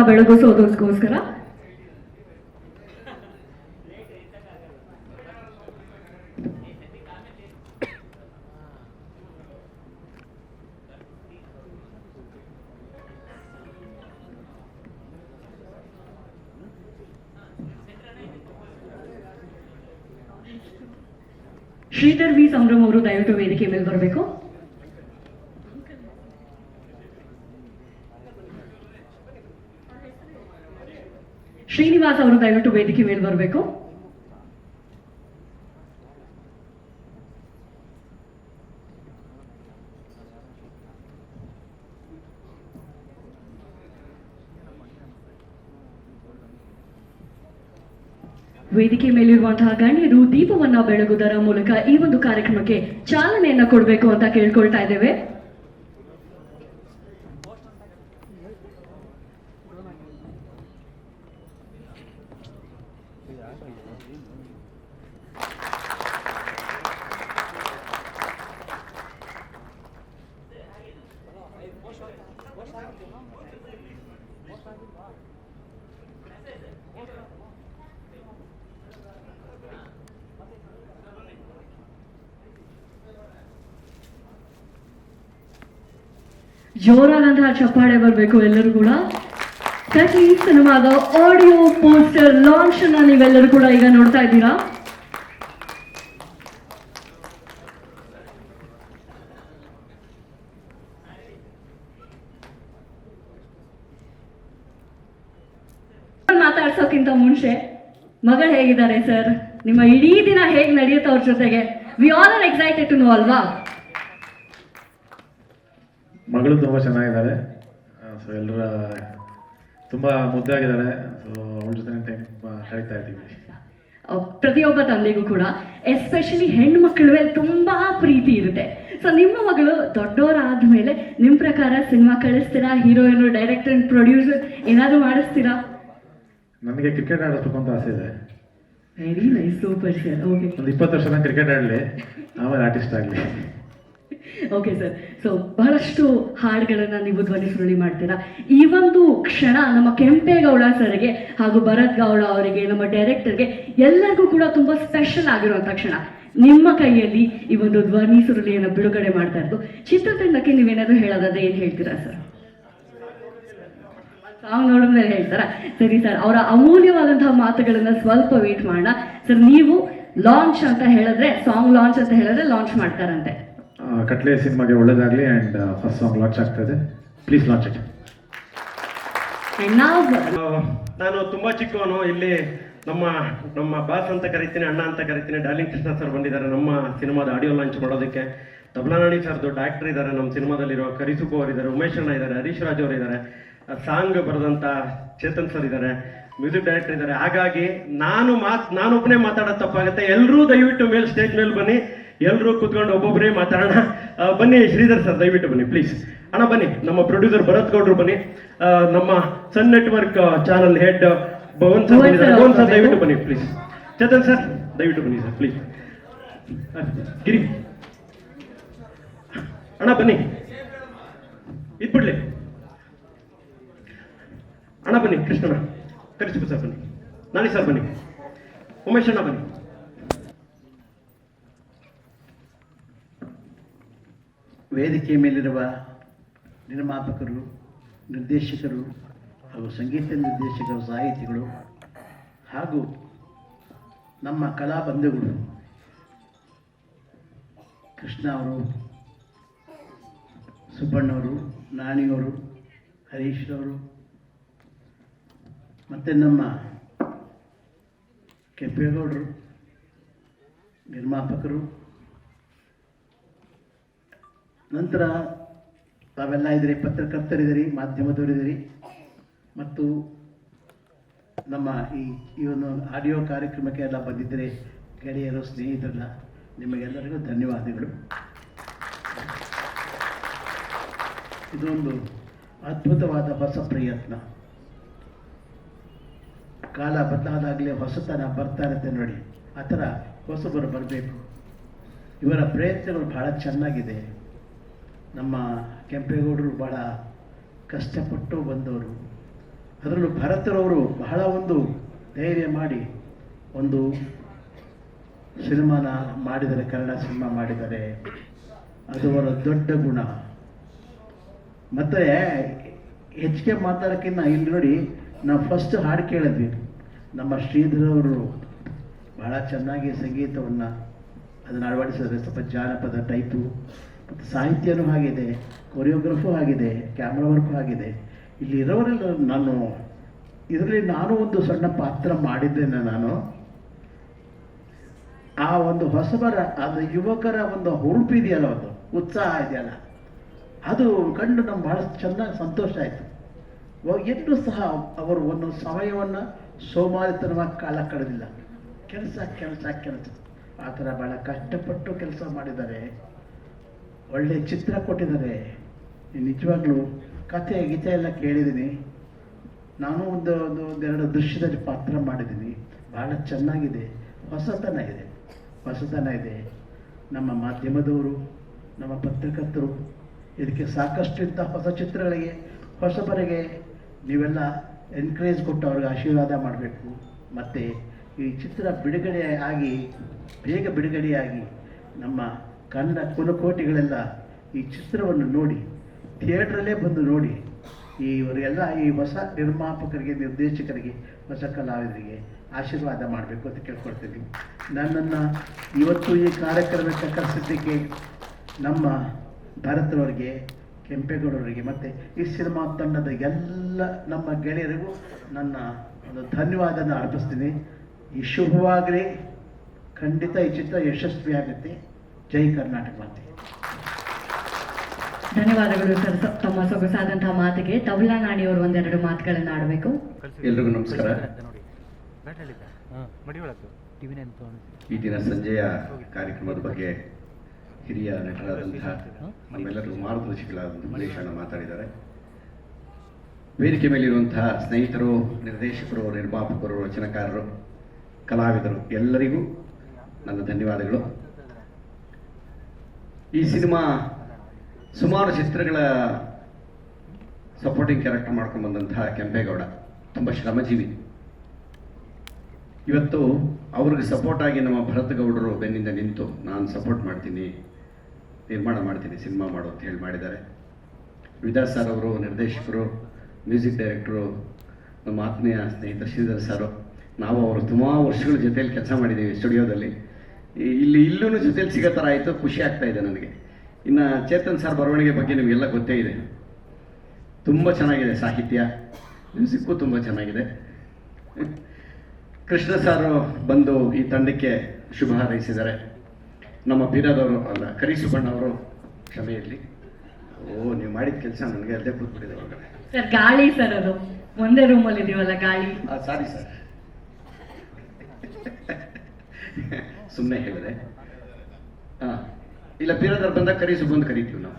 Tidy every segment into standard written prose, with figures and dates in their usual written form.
ಬೆಳಗಿಸೋದಕ್ಕೋಸ್ಕರ ಶ್ರೀಧರ್ ವಿ ಸಂಭ್ರಮ್ ಅವರು ದಯವಿಟ್ಟು ವೇದಿಕೆ ಮೇಲೆ ಬರಬೇಕು. ಶ್ರೀನಿವಾಸ್ ಅವರು ದಯವಿಟ್ಟು ವೇದಿಕೆ ಮೇಲೆ ಬರಬೇಕು. ವೇದಿಕೆ ಮೇಲಿರುವಂತಹ ಗಣ್ಯರು ದೀಪವನ್ನ ಬೆಳಗುವುದರ ಮೂಲಕ ಈ ಒಂದು ಕಾರ್ಯಕ್ರಮಕ್ಕೆ ಚಾಲನೆಯನ್ನ ಕೊಡಬೇಕು ಅಂತ ಕೇಳ್ಕೊಳ್ತಾ ಇದ್ದೇವೆ. ಜೋರಾದಂತಹ ಚಪ್ಪಾಳೆ ಬರಬೇಕು ಎಲ್ಲರೂ ಕೂಡ. ಕಟ್ಲಿ ಸಿನಿಮಾದ ಆಡಿಯೋ ಪೋಸ್ಟರ್ ಲಾಂಚ್ ಅನ್ನ ನೀವೆಲ್ಲರೂ ಕೂಡ ಈಗ ನೋಡ್ತಾ ಇದ್ದೀರಾ. ಮಾತಾಡ್ಸೋಕ್ಕಿಂತ ಮುಂಚೆ ಮಗಳು ಹೇಗಿದ್ದಾರೆ ಸರ್, ನಿಮ್ಮ ಇಡೀ ದಿನ ಹೇಗೆ ನಡೆಯುತ್ತೆ ಅವ್ರ ಜೊತೆಗೆ? We all are excited to know ಅಲ್ವಾ? ಮಗಳು ತುಂಬ ಚೆನ್ನಾಗಿದ್ದಾರೆ. ಸೊ ಎಲ್ಲರ ತುಂಬ ಮುದ್ದಾಗಿದ್ದಾರೆ. ಸೊ ಅವಳ ಜೊತೆ ಟೈಮ್ ಕಳೀತಾ ಇದ್ದೀವಿ. ಪ್ರತಿಯೊಬ್ಬ ತಂದೆಗೂ ಕೂಡ ಎಸ್ಪೆಷಲಿ ಹೆಣ್ಣು ಮಕ್ಕಳ ಮೇಲೆ ತುಂಬಾ ಪ್ರೀತಿ ಇರುತ್ತೆ. ಸೊ ನಿಮ್ಮ ಮಗಳು ದೊಡ್ಡವರಾದ ಮೇಲೆ ನಿಮ್ಮ ಪ್ರಕಾರ ಸಿನಿಮಾ ಕಳಿಸ್ತೀರಾ? ಹೀರೋಯಿನ್, ಡೈರೆಕ್ಟರ್ ಅಂಡ್ ಪ್ರೊಡ್ಯೂಸರ್ ಏನಾದರೂ ಮಾಡಿಸ್ತೀರಾ? ನನಗೆ ಕ್ರಿಕೆಟ್ ಆಡಿಸ್ಬೇಕು ಅಂತ ಆಸೆ ಇದೆ. Very nice, super sir. Okay, ಒಂದು 20 ವರ್ಷ ನಾನು ಕ್ರಿಕೆಟ್ ಆಡಲಿ, ಆಮೇಲೆ ಆರ್ಟಿಸ್ಟ್ ಆಗಲಿ. Okay sir. ಸೊ ಬಹಳಷ್ಟು ಹಾಡುಗಳನ್ನ ನೀವು ಧ್ವನಿ ಸುರುಳಿ ಮಾಡ್ತೀರಾ. ಈ ಒಂದು ಕ್ಷಣ ನಮ್ಮ ಕೆಂಪೇಗೌಡ ಸರ್ಗೆ ಹಾಗೂ ಭರತ್ ಗೌಡ ಅವರಿಗೆ, ನಮ್ಮ ಡೈರೆಕ್ಟರ್ಗೆ ಎಲ್ಲರಿಗೂ ಕೂಡ ತುಂಬಾ ಸ್ಪೆಷಲ್ ಆಗಿರುವಂತಹ ಕ್ಷಣ. ನಿಮ್ಮ ಕೈಯಲ್ಲಿ ಈ ಒಂದು ಧ್ವನಿ ಸುರುಳಿಯನ್ನು ಬಿಡುಗಡೆ ಮಾಡ್ತಾ ಇರೋದು. ಚಿತ್ರತಂಡಕ್ಕೆ ನೀವೇನಾದ್ರು ಹೇಳೋದಾದ್ರೆ ಏನ್ ಹೇಳ್ತೀರಾ ಸರ್? ಸಾಂಗ್ ನೋಡಿದ್ಮೇಲೆ ಹೇಳ್ತಾರ? ಸರಿ ಸರ್, ಅವರ ಅಮೂಲ್ಯವಾದಂತಹ ಮಾತುಗಳನ್ನ ಸ್ವಲ್ಪ ವೇಟ್ ಮಾಡೋಣ. ಸರ್, ನೀವು ಲಾಂಚ್ ಅಂತ ಹೇಳಿದ್ರೆ, ಸಾಂಗ್ ಲಾಂಚ್ ಅಂತ ಹೇಳಿದ್ರೆ ಲಾಂಚ್ ಮಾಡ್ತಾರಂತೆ. ಕಟ್ಲೆ ಸಿನಿಮಾಗೆ ಒಳ್ಳೇದಾಗಲಿ ಆ್ಯಂಡ್ ಫಸ್ಟ್ ಸಾಂಗ್ ಲಾಂಚ್ ಆಗ್ತಾ ಇದೆ. Please launch it. ನಾನು ತುಂಬಾ ಚಿಕ್ಕವನು. ಇಲ್ಲಿ ನಮ್ಮ ಬಾಸ್ ಅಂತ ಕರಿತೀನಿ, ಅಣ್ಣ ಅಂತ ಕರಿತೀನಿ. ಡಾರ್ಲಿಂಗ್ ಕೃಷ್ಣ ಸರ್ ಬಂದಿದ್ದಾರೆ ನಮ್ಮ ಸಿನಿಮಾದ ಆಡಿಯೋ ಲಾಂಚ್ ಮಾಡೋದಕ್ಕೆ. ತಬಲಾನಾಣಿ ಸರ್ ದೊಡ್ಡ ಆಕ್ಟರ್ ಇದ್ದಾರೆ ನಮ್ಮ ಸಿನಿಮಾದಲ್ಲಿರೋ. ಕರಿಸುಬ್ಬು ಅವರಿದ್ದಾರೆ, ಉಮೇಶ್ ಅಣ್ಣ ಇದ್ದಾರೆ, ಹರೀಶ್ ರಾಜ್ ಅವರು ಇದ್ದಾರೆ, ಸಾಂಗ್ ಬರೆದಂತ ಚೇತನ್ ಸರ್ ಇದ್ದಾರೆ, ಮ್ಯೂಸಿಕ್ ಡೈರೆಕ್ಟರ್ ಇದ್ದಾರೆ. ಹಾಗಾಗಿ ನಾನೊಬ್ಬನೇ ಮಾತಾಡೋದು ತಪ್ಪಾಗುತ್ತೆ. ಎಲ್ಲರೂ ದಯವಿಟ್ಟು ಮೇಲೆ ಸ್ಟೇಜ್ ಮೇಲೆ ಬನ್ನಿ, ಎಲ್ಲರೂ ಕೂತ್ಕೊಂಡು ಒಬ್ಬೊಬ್ಬರೇ ಮಾತಾಡೋಣ. ಬನ್ನಿ ಶ್ರೀಧರ್ ಸರ್ ದಯವಿಟ್ಟು ಬನ್ನಿ ಪ್ಲೀಸ್. ಅಣ್ಣ ಬನ್ನಿ. ನಮ್ಮ ಪ್ರೊಡ್ಯೂಸರ್ ಭರತ್ ಗೌಡ್ರು ಬನ್ನಿ. ನಮ್ಮ Sun network channel head Bhavan sir ದಯವಿಟ್ಟು ಬನ್ನಿ ಪ್ಲೀಸ್. ಚೇತನ್ ಸರ್ ದಯವಿಟ್ಟು ಬನ್ನಿ ಸರ್ ಪ್ಲೀಸ್. ಗಿರಿ ಅಣ್ಣ ಬನ್ನಿ, ಇದ್ಬಿಡ್ಲಿ ಅಣ್ಣ ಬನ್ನಿ. ಕೃಷ್ಣಣ್ಣ, ಕರಿಸಿಬು ಸರ್ ಬನ್ನಿ. ನಾನಿ ಸರ್ ಬನ್ನಿ. ಉಮೇಶ್ ಅಣ್ಣ ಬನ್ನಿ. ವೇದಿಕೆ ಮೇಲಿರುವ ನಿರ್ಮಾಪಕರು, ನಿರ್ದೇಶಕರು ಹಾಗೂ ಸಂಗೀತ ನಿರ್ದೇಶಕರು, ಸಾಹಿತಿಗಳು ಹಾಗೂ ನಮ್ಮ ಕಲಾ ಬಂಧುಗಳು ಕೃಷ್ಣ ಅವರು, ಸುಬ್ಬಣ್ಣವರು, ನಾಣಿಯವರು, ಹರೀಶ್ ಅವರು ಮತ್ತು ನಮ್ಮ ಕೆಂಪೇಗೌಡರು, ನಿರ್ಮಾಪಕರು, ನಂತರ ತಾವೆಲ್ಲ ಇದ್ದೀರಿ, ಪತ್ರಕರ್ತರಿದ್ದೀರಿ, ಮಾಧ್ಯಮದವರಿದ್ದೀರಿ, ಮತ್ತು ನಮ್ಮ ಈ ಒಂದು ಆಡಿಯೋ ಕಾರ್ಯಕ್ರಮಕ್ಕೆ ಎಲ್ಲ ಬಂದಿದ್ದರೆ ಗೆಳೆಯರು, ಸ್ನೇಹಿತರೆಲ್ಲ, ನಿಮಗೆಲ್ಲರಿಗೂ ಧನ್ಯವಾದಗಳು. ಇದೊಂದು ಅದ್ಭುತವಾದ ಹೊಸ ಪ್ರಯತ್ನ. ಕಾಲ ಬದಲಾದಾಗಲೇ ಹೊಸತನ ಬರ್ತಾ ಇರುತ್ತೆ ನೋಡಿ, ಆ ಥರ ಹೊಸಬರು ಬರಬೇಕು. ಇವರ ಪ್ರಯತ್ನಗಳು ಭಾಳ ಚೆನ್ನಾಗಿದೆ. ನಮ್ಮ ಕೆಂಪೇಗೌಡರು ಭಾಳ ಕಷ್ಟಪಟ್ಟು ಬಂದವರು. ಅದರಲ್ಲೂ ಭರತರವರು ಬಹಳ ಒಂದು ಧೈರ್ಯ ಮಾಡಿ ಒಂದು ಸಿನಿಮಾನ ಮಾಡಿದ್ದಾರೆ, ಕನ್ನಡ ಸಿನಿಮಾ ಮಾಡಿದ್ದಾರೆ. ಅದು ಅವರ ದೊಡ್ಡ ಗುಣ. ಮತ್ತು ಹೆಚ್ಚಿಗೆ ಮಾತಾಡೋಕ್ಕಿಂತ ಇಲ್ಲಿ ನೋಡಿ, ನಾವು ಫಸ್ಟ್ ಹಾಡು ಕೇಳಿದ್ವಿ, ನಮ್ಮ ಶ್ರೀಧರ್ ಅವರು ಬಹಳ ಚೆನ್ನಾಗಿ ಸಂಗೀತವನ್ನು ಅದನ್ನು ಅಳವಡಿಸಿದ್ರೆ, ಸ್ವಲ್ಪ ಜಾನಪದ ಟೈಪು, ಮತ್ತು ಸಾಹಿತ್ಯನೂ ಆಗಿದೆ, ಕೊರಿಯೋಗ್ರಫೂ ಆಗಿದೆ, ಕ್ಯಾಮ್ರಾ ವರ್ಕು ಆಗಿದೆ. ಇಲ್ಲಿ ಇರೋರೆಲ್ಲ ಇದರಲ್ಲಿ ನಾನು ಒಂದು ಸಣ್ಣ ಪಾತ್ರ ಮಾಡಿದ್ದೇನೆ. ನಾನು ಆ ಒಂದು ಹೊಸಬರ, ಅದು ಯುವಕರ ಒಂದು ಹುರುಪು ಇದೆಯಲ್ಲ, ಒಂದು ಉತ್ಸಾಹ ಇದೆಯಲ್ಲ, ಅದು ಕಂಡು ನಮ್ಗೆ ಭಾಳ ಚೆನ್ನಾಗಿ ಸಂತೋಷ ಆಯಿತು. ಎಲ್ಲರೂ ಸಹ ಅವರು ಒಂದು ಸಮಯವನ್ನು ಸೋಮಾರಿತನವಾಗಿ ಕಾಲ ಕಳೆದಿಲ್ಲ. ಕೆಲಸ ಕೆಲಸ ಕೆಲಸ ಆ ಥರ ಭಾಳ ಕಷ್ಟಪಟ್ಟು ಕೆಲಸ ಮಾಡಿದ್ದಾರೆ. ಒಳ್ಳೆಯ ಚಿತ್ರ ಕೊಟ್ಟಿದ್ದಾರೆ. ನಿಜವಾಗ್ಲೂ ಕಥೆ ಗೀತೆ ಎಲ್ಲ ಕೇಳಿದ್ದೀನಿ. ನಾನು ಒಂದೆರಡು ದೃಶ್ಯದಲ್ಲಿ ಪಾತ್ರ ಮಾಡಿದ್ದೀನಿ. ಭಾಳ ಚೆನ್ನಾಗಿದೆ, ಹೊಸತನ ಇದೆ. ನಮ್ಮ ಮಾಧ್ಯಮದವರು, ನಮ್ಮ ಪತ್ರಕರ್ತರು ಇದಕ್ಕೆ ಸಾಕಷ್ಟು ಇಂಥ ಹೊಸ ಚಿತ್ರಗಳಿಗೆ, ಹೊಸಬರಿಗೆ ನೀವೆಲ್ಲ ಎನ್ಕರೇಜ್ ಕೊಟ್ಟು ಅವ್ರಿಗೆ ಆಶೀರ್ವಾದ ಮಾಡಬೇಕು. ಮತ್ತು ಈ ಚಿತ್ರ ಬೇಗ ಬಿಡುಗಡೆಯಾಗಿ ನಮ್ಮ ಕನ್ನಡ ಕುಲಕೋಟಿಗಳೆಲ್ಲ ಈ ಚಿತ್ರವನ್ನು ನೋಡಿ, ಥಿಯೇಟ್ರಲ್ಲೇ ಬಂದು ನೋಡಿ, ಇವರಿಗೆಲ್ಲ ಈ ಹೊಸ ನಿರ್ಮಾಪಕರಿಗೆ, ನಿರ್ದೇಶಕರಿಗೆ, ಹೊಸ ಕಲಾವಿದರಿಗೆ ಆಶೀರ್ವಾದ ಮಾಡಬೇಕು ಅಂತ ಕೇಳ್ಕೊಳ್ತೀನಿ. ನನ್ನನ್ನು ಇವತ್ತು ಈ ಕಾರ್ಯಕ್ರಮಕ್ಕೆ ಕರೆಸಿದ್ದಕ್ಕೆ ನಮ್ಮ ಭಾರತರವರಿಗೆ, ಕೆಂಪೇಗೌಡರಿಗೆ ಮತ್ತು ಈ ಸಿನಿಮಾ ತಂಡದ ಎಲ್ಲ ನಮ್ಮ ಗೆಳೆಯರಿಗೂ ನನ್ನ ಒಂದು ಧನ್ಯವಾದನ ಅರ್ಪಿಸ್ತೀನಿ. ಈ ಶುಭವಾಗಲಿ. ಖಂಡಿತ ಈ ಚಿತ್ರ ಯಶಸ್ವಿ ಆಗುತ್ತೆ. ಜೈ ಕರ್ನಾಟಕ ಮಾತೆ. ಧನ್ಯವಾದಗಳು ಸರ್ ತಮ್ಮ ಸೊಗಸಾದಂತಹ ಮಾತಿಗೆ. ತಬಲಾ ನಾಣಿಯವರು ಒಂದೆರಡು ಮಾತುಗಳನ್ನು ಆಡಬೇಕು. ಎಲ್ರಿಗೂ ನಮಸ್ಕಾರ. ಈ ದಿನ ಸಂಜೆಯ ಕಾರ್ಯಕ್ರಮದ ಬಗ್ಗೆ ಹಿರಿಯ ನಟರಾದಂತಹ ನಮ್ಮೆಲ್ಲರಿಗೂ ಮಾರ್ಗದರ್ಶಿಗಳಾದಂತಹ ಮಲೇಶ್ ಅಣ್ಣ ಮಾತಾಡಿದ್ದಾರೆ. ವೇದಿಕೆ ಮೇಲಿರುವಂತಹ ಸ್ನೇಹಿತರು, ನಿರ್ದೇಶಕರು, ನಿರ್ಮಾಪಕರು, ರಚನಾಕಾರರು, ಕಲಾವಿದರು ಎಲ್ಲರಿಗೂ ನನ್ನ ಧನ್ಯವಾದಗಳು. ಈ ಸಿನಿಮಾ ಸುಮಾರು ಚಿತ್ರಗಳ ಸಪೋರ್ಟಿಂಗ್ ಕ್ಯಾರೆಕ್ಟರ್ ಮಾಡ್ಕೊಂಡು ಬಂದಂತಹ ಕೆಂಪೇಗೌಡ ತುಂಬ ಶ್ರಮಜೀವಿ. ಇವತ್ತು ಅವ್ರಿಗೆ ಸಪೋರ್ಟ್ ಆಗಿ ನಮ್ಮ ಭರತ್ ಗೌಡರು ಬೆನ್ನಿಂದ ನಿಂತು ನಾನು ಸಪೋರ್ಟ್ ಮಾಡ್ತೀನಿ, ನಿರ್ಮಾಣ ಮಾಡ್ತೀನಿ, ಸಿನಿಮಾ ಮಾಡು ಅಂತ ಹೇಳಿ ಮಾಡಿದ್ದಾರೆ. ವಿದಾಸ್ ಸರ್ ಅವರು ನಿರ್ದೇಶಕರು, ಮ್ಯೂಸಿಕ್ ಡೈರೆಕ್ಟರು, ನಮ್ಮ ಆತ್ಮೀಯ ಸ್ನೇಹಿತ ಶ್ರೀಧರ್ ಸರ್, ನಾವು ಅವರು ತುಂಬ ವರ್ಷಗಳ ಜೊತೆಯಲ್ಲಿ ಕೆಲಸ ಮಾಡಿದ್ದೀವಿ ಸ್ಟುಡಿಯೋದಲ್ಲಿ. ಇಲ್ಲೂ ಜೊತೆಯಲ್ಲಿ ಸಿಗೋ ಥರ ಆಯಿತು, ಖುಷಿ ಆಗ್ತಾ ಇದೆ ನನಗೆ. ಇನ್ನು ಚೇತನ್ ಸರ್ ಬರವಣಿಗೆ ಬಗ್ಗೆ ನಿಮಗೆಲ್ಲ ಗೊತ್ತೇ ಇದೆ, ತುಂಬ ಚೆನ್ನಾಗಿದೆ. ಸಾಹಿತ್ಯ, ಮ್ಯೂಸಿಕ್ಕು ತುಂಬ ಚೆನ್ನಾಗಿದೆ. ಕೃಷ್ಣ ಸಾರು ಬಂದು ಈ ತಂಡಕ್ಕೆ ಶುಭ ಹಾರೈಸಿದ್ದಾರೆ. ನಮ್ಮ ಬೀರದವರು ಅಲ್ಲ, ಕರಿಸುಬಣ್ಣ ಅವರು ಕ್ಷಮೆ ಇರಲಿ. ನೀವು ಮಾಡಿದ ಕೆಲಸ ನನಗೆ ಅಲ್ಲದೆ ಕೂತ್ಬಿಟ್ಟಿದೆ ಹೊರಗಡೆ. ಸರ್ ಗಾಳಿ ಸರ್, ಅದು ಒಂದೇ ರೂಮಲ್ಲಿ ಇದೀವಲ್ಲ ಗಾಳಿ. ಸಾರಿ ಸರ್, ಸುಮ್ಮನೆ ಹೇಳಿದೆ. ಇಲ್ಲ, ಬೀರದವ್ರು ಬಂದಾಗ ಕರಿಸು ಬಂದು ಕರಿತೀವಿ ನಾವು.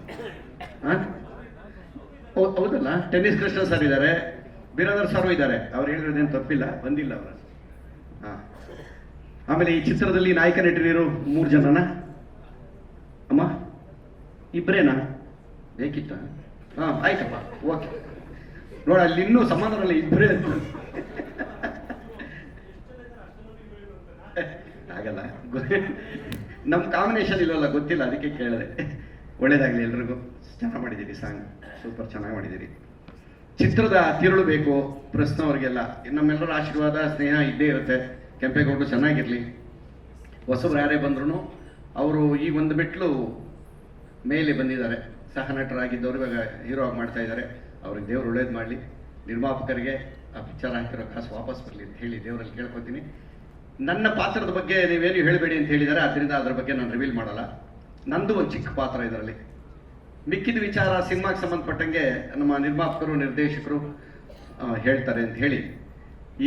ಹೌದಲ್ಲ, ಟೆನ್ನಿಸ್ ಕೃಷ್ಣ ಸರ್ ಇದ್ದಾರೆ, ಬೀರದರ್ ಸರ್ ಇದ್ದಾರೆ. ಅವ್ರು ಹೇಳಿರೋದೇನು ತಪ್ಪಿಲ್ಲ, ಬಂದಿಲ್ಲ ಅವರು. ಆಮೇಲೆ ಈ ಚಿತ್ರದಲ್ಲಿ ನಾಯಕ ನಟರಿರು 3 ಜನನ ಅಮ್ಮ, ಇಬ್ಬರೇನಾ ಬೇಕಿತ್ತ? ಆಯ್ತಪ್ಪ, ಓಕೆ. ನೋಡ, ಅಲ್ಲಿ ಇನ್ನೂ ಸಮಾಧಾನ ಇಬ್ಬರೇ ಅಂತ ಆಗಲ್ಲ, ನಮ್ಮ ಕಾಂಬಿನೇಷನ್ ಇಲ್ಲವಲ್ಲ, ಗೊತ್ತಿಲ್ಲ, ಅದಕ್ಕೆ ಕೇಳಿದೆ. ಒಳ್ಳೇದಾಗಲಿ ಎಲ್ರಿಗೂ. ಚೆನ್ನಾಗಿ ಮಾಡಿದ್ದೀರಿ, ಸಾಂಗ್ ಸೂಪರ್ ಚೆನ್ನಾಗಿ ಮಾಡಿದ್ದೀರಿ. ಚಿತ್ರದ ತಿರುಳು ಬೇಕು ಪ್ರಶ್ನೆ ಅವ್ರಿಗೆಲ್ಲ ನಮ್ಮೆಲ್ಲರ ಆಶೀರ್ವಾದ, ಸ್ನೇಹ ಇದ್ದೇ ಇರುತ್ತೆ. ಕೆಂಪೇಗೌಡರು ಚೆನ್ನಾಗಿರಲಿ. ಹೊಸಬ್ರು ಯಾರೇ ಬಂದ್ರು ಅವರು ಈ ಒಂದು ಮೆಟ್ಲು ಮೇಲೆ ಬಂದಿದ್ದಾರೆ. ಸಹ ನಟರಾಗಿದ್ದವರು ಇವಾಗ ಹೀರೋ ಆಗಿ ಮಾಡ್ತಾ ಇದ್ದಾರೆ. ಅವ್ರಿಗೆ ದೇವ್ರು ಒಳ್ಳೇದು ಮಾಡಲಿ. ನಿರ್ಮಾಪಕರಿಗೆ ಆ ಪಿಕ್ಚರ್ ಹಾಕಿರೋ ಕಾಸು ವಾಪಸ್ ಬರಲಿ ಅಂತ ಹೇಳಿ ದೇವರಲ್ಲಿ ಕೇಳ್ಕೊತೀನಿ. ನನ್ನ ಪಾತ್ರದ ಬಗ್ಗೆ ನೀವೇನು ಹೇಳಬೇಡಿ ಅಂತ ಹೇಳಿದ್ದಾರೆ, ಆದ್ದರಿಂದ ಅದ್ರ ಬಗ್ಗೆ ನಾನು ರಿವೀಲ್ ಮಾಡಲ್ಲ. ನಂದು ಒಂದು ಚಿಕ್ಕ ಪಾತ್ರ ಇದರಲ್ಲಿ. ಮಿಕ್ಕಿದ ವಿಚಾರ ಸಿನಿಮಾಗೆ ಸಂಬಂಧಪಟ್ಟಂಗೆ ನಮ್ಮ ನಿರ್ಮಾಪಕರು, ನಿರ್ದೇಶಕರು ಹೇಳ್ತಾರೆ ಅಂತ ಹೇಳಿ,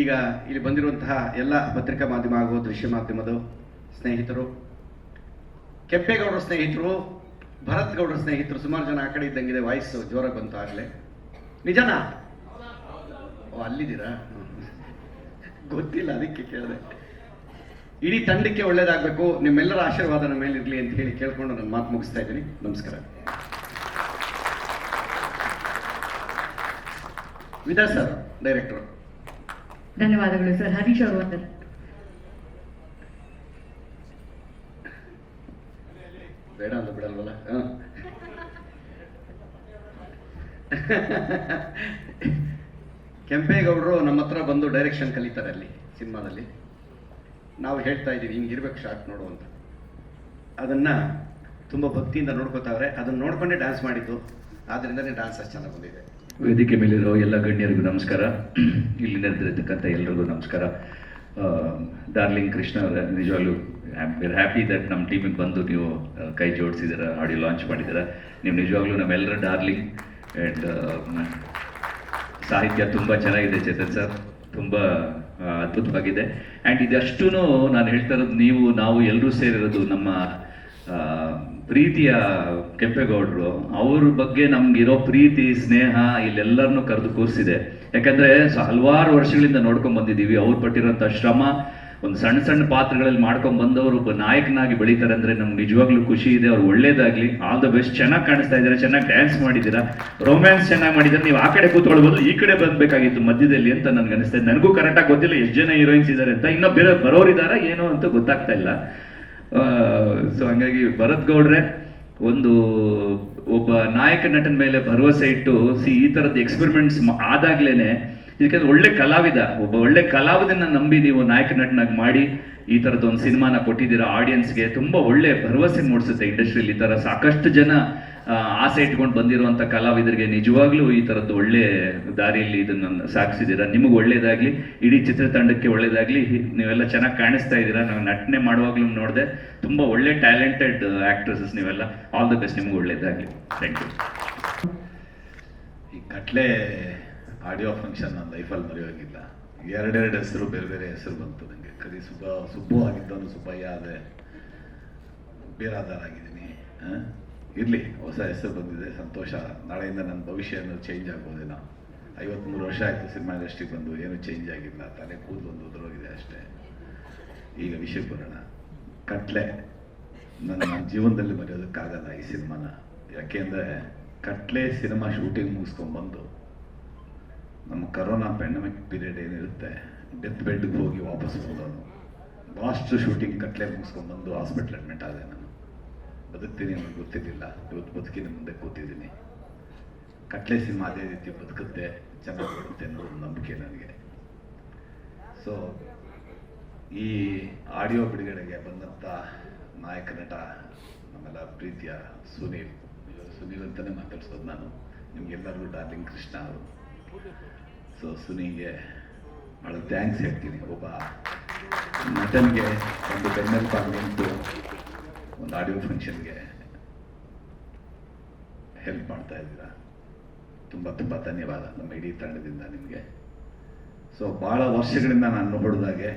ಈಗ ಇಲ್ಲಿ ಬಂದಿರುವಂತಹ ಎಲ್ಲ ಪತ್ರಿಕಾ ಮಾಧ್ಯಮ ಹಾಗೂ ದೃಶ್ಯ ಮಾಧ್ಯಮದ ಸ್ನೇಹಿತರು, ಕೆಂಪೇಗೌಡರ ಸ್ನೇಹಿತರು, ಭರತ್ ಗೌಡರ ಸ್ನೇಹಿತರು, ಸುಮಾರು ಜನ ಆ ಕಡೆ ಇದ್ದಂಗಿದೆ. ವಾಯ್ಸ್ ಜೋರಾಗಿ ಬಂತು ಆಗಲೇ. ನಿಜನಾ? ಅಲ್ಲಿದ್ದೀರಾ? ಗೊತ್ತಿಲ್ಲ, ಅದಕ್ಕೆ ಕೇಳಿದೆ. ಇಡೀ ತಂಡಕ್ಕೆ ಒಳ್ಳೇದಾಗಬೇಕು, ನಿಮ್ಮೆಲ್ಲರ ಆಶೀರ್ವಾದ ನಮ್ಮ ಮೇಲೆ ಇರಲಿ ಅಂತ ಹೇಳಿ ಕೇಳ್ಕೊಂಡು ನನ್ನ ಮಾತು ಮುಗಿಸ್ತಾ ಇದ್ದೀನಿ. ನಮಸ್ಕಾರ. ವಿದಾ ಸರ್. ಡೈರೆಕ್ಟರ್. ಧನ್ಯವಾದಗಳು ಸರ್. ಹರೀಶ್ ಅವರು ಅಂತಾರೆ. ಬೇಡ ಅಂತ ಬಿಡಲ್ವಲ್ಲ. ಕೆಂಪೇಗೌಡರು ನಮ್ಮ ಹತ್ರ ಬಂದು ಡೈರೆಕ್ಷನ್ ಕಲಿತಾರೆ ಅಲ್ಲಿ ಸಿನಿಮಾದಲ್ಲಿ. ನಾವು ಹೇಳ್ತಾ ಇದ್ದೀವಿ ಹಿಂಗಿರ್ಬೇಕು ಶಾರ್ಟ್ ನೋಡು ಅಂತ. ಅದನ್ನ ತುಂಬ ಭಕ್ತಿಯಿಂದ ನೋಡ್ಕೋತಾವ್ರೆ. ಅದನ್ನ ನೋಡ್ಕೊಂಡೇ ಡ್ಯಾನ್ಸ್ ಮಾಡಿದ್ದು, ಆದ್ರಿಂದನೇ ಡ್ಯಾನ್ಸ್ ಅಷ್ಟು ಚೆನ್ನಾಗಿ ಬಂದಿದೆ. ವೇದಿಕೆ ಮೇಲಿರೋ ಎಲ್ಲ ಗಣ್ಯರಿಗೂ ನಮಸ್ಕಾರ, ಇಲ್ಲಿ ನೆರೆದಿರ್ತಕ್ಕಂಥ ಎಲ್ರಿಗೂ ನಮಸ್ಕಾರ. ಡಾರ್ಲಿಂಗ್ ಕೃಷ್ಣ ಅವರ ನಿಜವಾಗ್ಲೂ ವೆರಿ ಹ್ಯಾಪಿ ದಟ್ ನಮ್ಮ ಟೀಮಿಗೆ ಬಂದು ನೀವು ಕೈ ಜೋಡಿಸಿದ್ದೀರ, ಆಡಿಯೋ ಲಾಂಚ್ ಮಾಡಿದ್ದೀರ. ನೀವು ನಿಜವಾಗ್ಲೂ ನಮ್ಮೆಲ್ಲರ ಡಾರ್ಲಿಂಗ್. ಆ್ಯಂಡ್ ಸಾಹಿತ್ಯ ತುಂಬ ಚೆನ್ನಾಗಿದೆ ಚೇತನ್ ಸರ್, ತುಂಬ ಅದ್ಭುತವಾಗಿದೆ. ಆ್ಯಂಡ್ ಇದಷ್ಟೂ ನಾನು ಹೇಳ್ತಾ ಇರೋದು ನಾವು ಎಲ್ಲರೂ ಸೇರಿರೋದು ನಮ್ಮ ಪ್ರೀತಿಯ ಕೆಂಪೇಗೌಡರು. ಅವ್ರ ಬಗ್ಗೆ ನಮ್ಗಿರೋ ಪ್ರೀತಿ ಸ್ನೇಹ ಇಲ್ಲೆಲ್ಲರನ್ನೂ ಕರೆದು ಕೂರಿಸಿದೆ. ಯಾಕಂದ್ರೆ ಹಲವಾರು ವರ್ಷಗಳಿಂದ ನೋಡ್ಕೊಂಡ್ ಬಂದಿದ್ದೀವಿ. ಅವ್ರು ಪಟ್ಟಿರೋಂಥ ಶ್ರಮ, ಒಂದು ಸಣ್ಣ ಸಣ್ಣ ಪಾತ್ರಗಳಲ್ಲಿ ಮಾಡ್ಕೊಂಡ್ ಬಂದವರು ಒಬ್ಬ ನಾಯಕನಾಗಿ ಬೆಳೀತಾರೆ ಅಂದ್ರೆ ನಮ್ಗೆ ನಿಜವಾಗ್ಲೂ ಖುಷಿ ಇದೆ. ಅವ್ರು ಒಳ್ಳೇದಾಗ್ಲಿ, ಆಲ್ ದ ಬೆಸ್ಟ್. ಚೆನ್ನಾಗಿ ಕಾಣಿಸ್ತಾ ಇದ್ದಾರೆ, ಚೆನ್ನಾಗಿ ಡ್ಯಾನ್ಸ್ ಮಾಡಿದ್ದೀರಾ, ರೊಮ್ಯಾನ್ಸ್ ಚೆನ್ನಾಗಿ ಮಾಡಿದ್ದಾರೆ. ನೀವು ಆ ಕಡೆ ಕೂತ್ಕೊಳ್ಬೋದು, ಈ ಕಡೆ ಬಂದ್ಬೇಕಾಗಿತ್ತು ಮಧ್ಯದಲ್ಲಿ ಅಂತ ನನ್ಗೆ ಅನಿಸ್ತಾ ಇದೆ. ನನಗೂ ಕರೆಕ್ಟಾಗಿ ಗೊತ್ತಿಲ್ಲ ಎಷ್ಟು ಜನ ಹೀರೋಯಿನ್ಸ್ ಇದ್ದಾರೆ ಅಂತ, ಇನ್ನೂ ಬೇರೆ ಬರೋರಿದಾರ ಏನೋ ಅಂತ ಗೊತ್ತಾಗ್ತಾ ಇಲ್ಲ. ಸೊ ಹಂಗಾಗಿ ಭರತ್ ಗೌಡ್ರೆ ಒಬ್ಬ ನಾಯಕ ನಟನ ಮೇಲೆ ಭರವಸೆ ಇಟ್ಟು ಈ ತರದ ಎಕ್ಸ್ಪೆರಿಮೆಂಟ್ಸ್ ಆದಾಗ್ಲೇನೆ, ಇದಕ್ಕೆ ಒಳ್ಳೆ ಕಲಾವಿದ, ಒಬ್ಬ ಒಳ್ಳೆ ಕಲಾವಿದನ ನಂಬಿ ನೀವು ನಾಯಕ ನಟನಾಗಿ ಮಾಡಿ ಈ ತರದ ಒಂದು ಸಿನಿಮಾನ ಕೊಟ್ಟಿದ್ದೀರಾ ಆಡಿಯನ್ಸ್ಗೆ. ತುಂಬಾ ಒಳ್ಳೆ ಭರವಸೆ ಮೂಡಿಸುತ್ತೆ ಇಂಡಸ್ಟ್ರಿಯಲ್ಲಿ. ಈ ತರ ಸಾಕಷ್ಟು ಜನ ಆಸೆ ಇಟ್ಕೊಂಡು ಬಂದಿರುವಂತ ಕಲಾವಿದರಿಗೆ ನಿಜವಾಗ್ಲೂ ಈ ತರದ್ದು ಒಳ್ಳೆ ದಾರಿಯಲ್ಲಿ ಇದನ್ನ ಸಾಗಿಸಿದ್ದೀರಾ. ನಿಮಗೆ ಒಳ್ಳೇದಾಗ್ಲಿ, ಇಡೀ ಚಿತ್ರತಂಡಕ್ಕೆ ಒಳ್ಳೇದಾಗ್ಲಿ. ನೀವೆಲ್ಲ ಚೆನ್ನಾಗಿ ಕಾಣಿಸ್ತಾ ಇದ್ದೀರಾ. ನಾವು ನಟನೆ ಮಾಡುವಾಗ್ಲೂ ನೋಡಿದೆ, ತುಂಬಾ ಒಳ್ಳೆ ಟ್ಯಾಲೆಂಟೆಡ್ ಆಕ್ಟ್ರೆಸಸ್ ನೀವೆಲ್ಲ. ಆಲ್ ದ ಬೆಸ್ಟ್, ನಿಮ್ಗೆ ಒಳ್ಳೇದಾಗ್ಲಿ. Thank you. ಈ ಕಟ್ಲೆ ಆಡಿಯೋ ಫಂಕ್ಷನ್ ನನ್ನ ಲೈಫಲ್ಲಿ ಮರೆಯೋಗಿಲ್ಲ. ಎರಡೆರಡು ಹೆಸರು, ಬೇರೆ ಬೇರೆ ಹೆಸರು ಬಂತು ನನಗೆ. ಕರಿ ಸುಬ್ಬು ಆಗಿದ್ದವನು ಸುಬ್ಬಯ್ಯ ಆದೆ, ಬೇರಾದಾರ ಆಗಿದ್ದೀನಿ. ಇರಲಿ, ಹೊಸ ಹೆಸರು ಬಂದಿದೆ, ಸಂತೋಷ. ನಾಳೆಯಿಂದ ನನ್ನ ಭವಿಷ್ಯನೂ ಚೇಂಜ್ ಆಗ್ಬೋದೇನೋ. 53 ವರ್ಷ ಆಯಿತು ಸಿನಿಮಾ ಇಂಡಸ್ಟ್ರಿಗೆ ಬಂದು, ಏನೂ ಚೇಂಜ್ ಆಗಿಲ್ಲ. ತಲೆ ಕೂದಲು ಒಂದು ಉದುರೋಗಿದೆ ಅಷ್ಟೇ. ಈಗ ವಿಷಯಕ್ಕೆ ಬರೋಣ. ಕಟ್ಲೆ ನನ್ನ ಜೀವನದಲ್ಲಿ ಮರೆಯೋದಕ್ಕಾಗಲ್ಲ ಈ ಸಿನಿಮಾನ. ಯಾಕೆಂದರೆ ಕಟ್ಲೆ ಸಿನಿಮಾ ಶೂಟಿಂಗ್ ಮುಗಿಸ್ಕೊಂಡ್ಬಂದು ನಮ್ಮ ಕರೋನಾ ಪ್ಯಾಂಡಮಿಕ್ ಪೀರಿಯಡ್ ಏನಿರುತ್ತೆ, ಡೆತ್ ಬೆಡ್ಗೆ ಹೋಗಿ ವಾಪಸ್ ಹೋಗೋನು. ಲಾಸ್ಟ್ ಶೂಟಿಂಗ್ ಕಟ್ಲೆ ಮುಗಿಸ್ಕೊಂಡ್ಬಂದು ಹಾಸ್ಪಿಟ್ಲ್ ಅಡ್ಮಿಟ್ ಆದೆ. ನಾನು ಬದುಕ್ತೀನಿ ಅನ್ನೋದು ಗೊತ್ತಿರಲಿಲ್ಲ. ಇವತ್ತು ಬದುಕಿನ ಮುಂದೆ ಕೂತಿದ್ದೀನಿ. ಕಟ್ಲೆ ಸಿನಿಮಾ ಅದೇ ರೀತಿ ಬದುಕುತ್ತೆ, ಚೆನ್ನಾಗಿ ಬರುತ್ತೆ ಅನ್ನೋದು ನಂಬಿಕೆ ನನಗೆ. ಸೊ ಈ ಆಡಿಯೋ ಬಿಡುಗಡೆಗೆ ಬಂದಂಥ ನಾಯಕ ನಟ ನಮ್ಮೆಲ್ಲ ಪ್ರೀತಿಯ ಸುನೀಲ್ ಅಂತಲೇ ಮಾತಾಡ್ಸೋದು ನಾನು. ನಿಮ್ಗೆಲ್ಲರಿಗೂ ಡಾರ್ಲಿಂಗ್ ಕೃಷ್ಣ ಅವರು. ಸೊ ಸುನೀಗೆ ಭಾಳ ಥ್ಯಾಂಕ್ಸ್ ಹೇಳ್ತೀನಿ. ಒಬ್ಬ ನಟನಿಗೆ ಒಂದು ಬೆನ್ನೆಲುಬಾಗಿ ನಿಂತು ಒಂದು ಆಡಿಯೋ ಫಂಕ್ಷನ್ಗೆ ಹೆಲ್ಪ್ ಮಾಡ್ತಾ ಇದ್ದೀರಾ. ತುಂಬ ತುಂಬ ಧನ್ಯವಾದ ನಮ್ಮ ಇಡೀ ತಂಡದಿಂದ ನಿಮಗೆ. ಸೊ ಭಾಳ ವರ್ಷಗಳಿಂದ ನಾನು ಹೊಡೆದಾಗೆ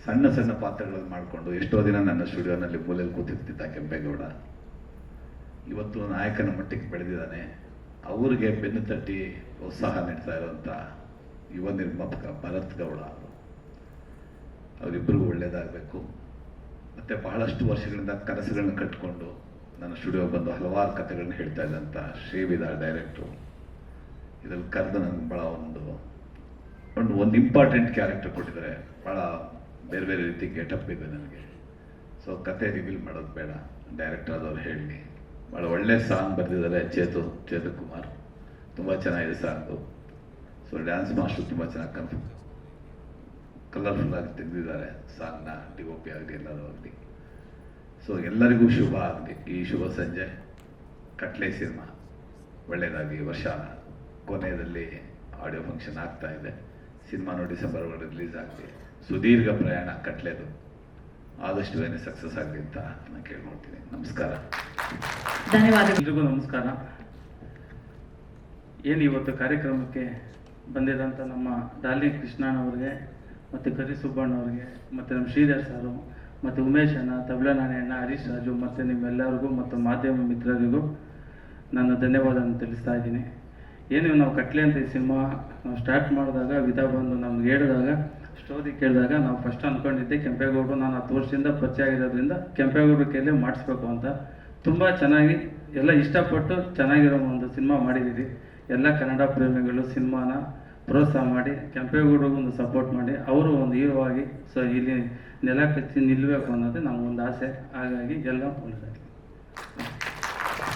ಸಣ್ಣ ಸಣ್ಣ ಪಾತ್ರಗಳನ್ನು ಮಾಡಿಕೊಂಡು ಎಷ್ಟೋ ದಿನ ನನ್ನ ಸ್ಟುಡಿಯೋನಲ್ಲಿ ಮೂಲೆಯಲ್ಲಿ ಕೂತಿರ್ತಿದ್ದ ಕೆಂಪೇಗೌಡ ಇವತ್ತು ನಾಯಕನ ಮಟ್ಟಿಗೆ ಬೆಳೆದಿದ್ದಾನೆ. ಅವ್ರಿಗೆ ಬೆನ್ನು ತಟ್ಟಿ ಪ್ರೋತ್ಸಾಹ ನೀಡ್ತಾ ಇರುವಂಥ ಯುವ ನಿರ್ಮಾಪಕ ಭರತ್ ಗೌಡ ಅವರು. ಅವರಿಬ್ಬರಿಗೂ ಒಳ್ಳೆಯದಾಗಬೇಕು. ಮತ್ತು ಬಹಳಷ್ಟು ವರ್ಷಗಳಿಂದ ಕನಸುಗಳನ್ನ ಕಟ್ಟಿಕೊಂಡು ನನ್ನ ಸ್ಟುಡಿಯೋ ಬಂದು ಹಲವಾರು ಕಥೆಗಳನ್ನ ಹೇಳ್ತಾ ಇದ್ದಂಥ ಶ್ರೀವಿದಾಳ್ ಡೈರೆಕ್ಟ್ರು ಇದರಲ್ಲಿ ಕರೆದು ನನಗೆ ಭಾಳ ಒಂದು ಇಂಪಾರ್ಟೆಂಟ್ ಕ್ಯಾರೆಕ್ಟರ್ ಕೊಟ್ಟಿದ್ದಾರೆ. ಭಾಳ ಬೇರೆ ಬೇರೆ ರೀತಿ ಗೆಟಪ್ ಇದೆ ನನಗೆ. ಸೊ ಕತೆ ರಿವೀಲ್ ಮಾಡೋದು ಬೇಡ, ಡೈರೆಕ್ಟರ್ ಆದವ್ರು ಹೇಳಿ. ಭಾಳ ಒಳ್ಳೆ ಸಾಂಗ್ ಬರೆದಿದ್ದಾರೆ ಚೇತು ಕುಮಾರ್. ತುಂಬ ಚೆನ್ನಾಗಿದೆ ಸಾಂಗು. ಸೊ ಡ್ಯಾನ್ಸ್ ಮಾಸ್ಟರ್ ತುಂಬ ಚೆನ್ನಾಗಿ ಕಲರ್ಫುಲ್ ಆಗಿ ತೆಗೆದಿದ್ದಾರೆ ಸಾಂಗ್ನ, DOP ಆಗಲಿ ಎಲ್ಲರೂ ಆಗಲಿ. ಸೊ ಎಲ್ಲರಿಗೂ ಶುಭ ಆಗಲಿ ಈ ಶುಭ ಸಂಜೆ. ಕಟ್ಲೆ ಸಿನಿಮಾ ಒಳ್ಳೆಯದಾಗಿ. ವರ್ಷ ಕೊನೆಯಲ್ಲಿ ಆಡಿಯೋ ಫಂಕ್ಷನ್ ಆಗ್ತಾ ಇದೆ. ಸಿನಿಮಾನು ಡಿಸೆಂಬರ್ ಒಳಗೆ ರಿಲೀಸ್ ಆಗಲಿ. ಸುದೀರ್ಘ ಪ್ರಯಾಣ ಕಟ್ಲೆದು ಆದಷ್ಟು ಏನೇ ಸಕ್ಸಸ್ ಆಗಲಿ ಅಂತ ನಾನು ಕೇಳ್ಕೊಳ್ತೀನಿ. ನಮಸ್ಕಾರ. ಧನ್ಯವಾದಗಳು. ಎಲ್ರಿಗೂ ನಮಸ್ಕಾರ. ಏನು ಇವತ್ತು ಕಾರ್ಯಕ್ರಮಕ್ಕೆ ಬಂದಿದ್ದಂಥ ನಮ್ಮ ಡಾರ್ಲಿಂಗ್ ಕೃಷ್ಣಣ್ಣವ್ರಿಗೆ ಮತ್ತು ಕರಿ ಸುಬ್ಬಣ್ಣವ್ರಿಗೆ ಮತ್ತು ನಮ್ಮ ಶ್ರೀಧರ್ ಸಾರು ಮತ್ತು ಉಮೇಶ್ ಅಣ್ಣ, ತಬಲಾ ನಾಣಯ್ಯಣ್ಣ, ಹರೀಶ್ ರಾಜು ಮತ್ತು ನಿಮ್ಮೆಲ್ಲರಿಗೂ ಮತ್ತು ಮಾಧ್ಯಮ ಮಿತ್ರರಿಗೂ ನಾನು ಧನ್ಯವಾದವನ್ನು ತಿಳಿಸ್ತಾ ಇದ್ದೀನಿ. ಏನು ನಾವು ಕಟ್ಲೆ ಅಂತ ಈ ಸಿನಿಮಾ ನಾವು ಸ್ಟಾರ್ಟ್ ಮಾಡಿದಾಗ ವಿಧಾ ಬಂದು ನಮ್ಗೆ ಹೇಳಿದಾಗ ಸ್ಟೋರಿ ಕೇಳಿದಾಗ ನಾವು ಫಸ್ಟ್ ಅಂದ್ಕೊಂಡಿದ್ದೆ ಕೆಂಪೇಗೌಡರು, ನಾನು 10 ವರ್ಷದಿಂದ ಪರಿಚಯ ಆಗಿರೋದ್ರಿಂದ ಕೆಂಪೇಗೌಡರ ಕೈಯಲ್ಲಿ ಮಾಡಿಸ್ಬೇಕು ಅಂತ. ತುಂಬ ಚೆನ್ನಾಗಿ ಎಲ್ಲ ಇಷ್ಟಪಟ್ಟು ಚೆನ್ನಾಗಿರೋ ಒಂದು ಸಿನಿಮಾ ಮಾಡಿದ್ದೀರಿ. ಎಲ್ಲ ಕನ್ನಡ ಪ್ರೇಮಿಗಳು ಸಿನಿಮಾನ ಪ್ರೋತ್ಸಾಹ ಮಾಡಿ ಕೆಂಪೇಗೌಡರಿಗೂ ಒಂದು ಸಪೋರ್ಟ್ ಮಾಡಿ ಅವರು ಒಂದು ಹೀರೋ ಆಗಿ ಸೊ ಇಲ್ಲಿ ನೆಲ ಕಚ್ಚಿ ನಿಲ್ಲಬೇಕು ಅನ್ನೋದು ನಮಗೊಂದು ಆಸೆ. ಹಾಗಾಗಿ ಎಲ್ಲ ಒಳ್ಳೆಯದಾಗಿ.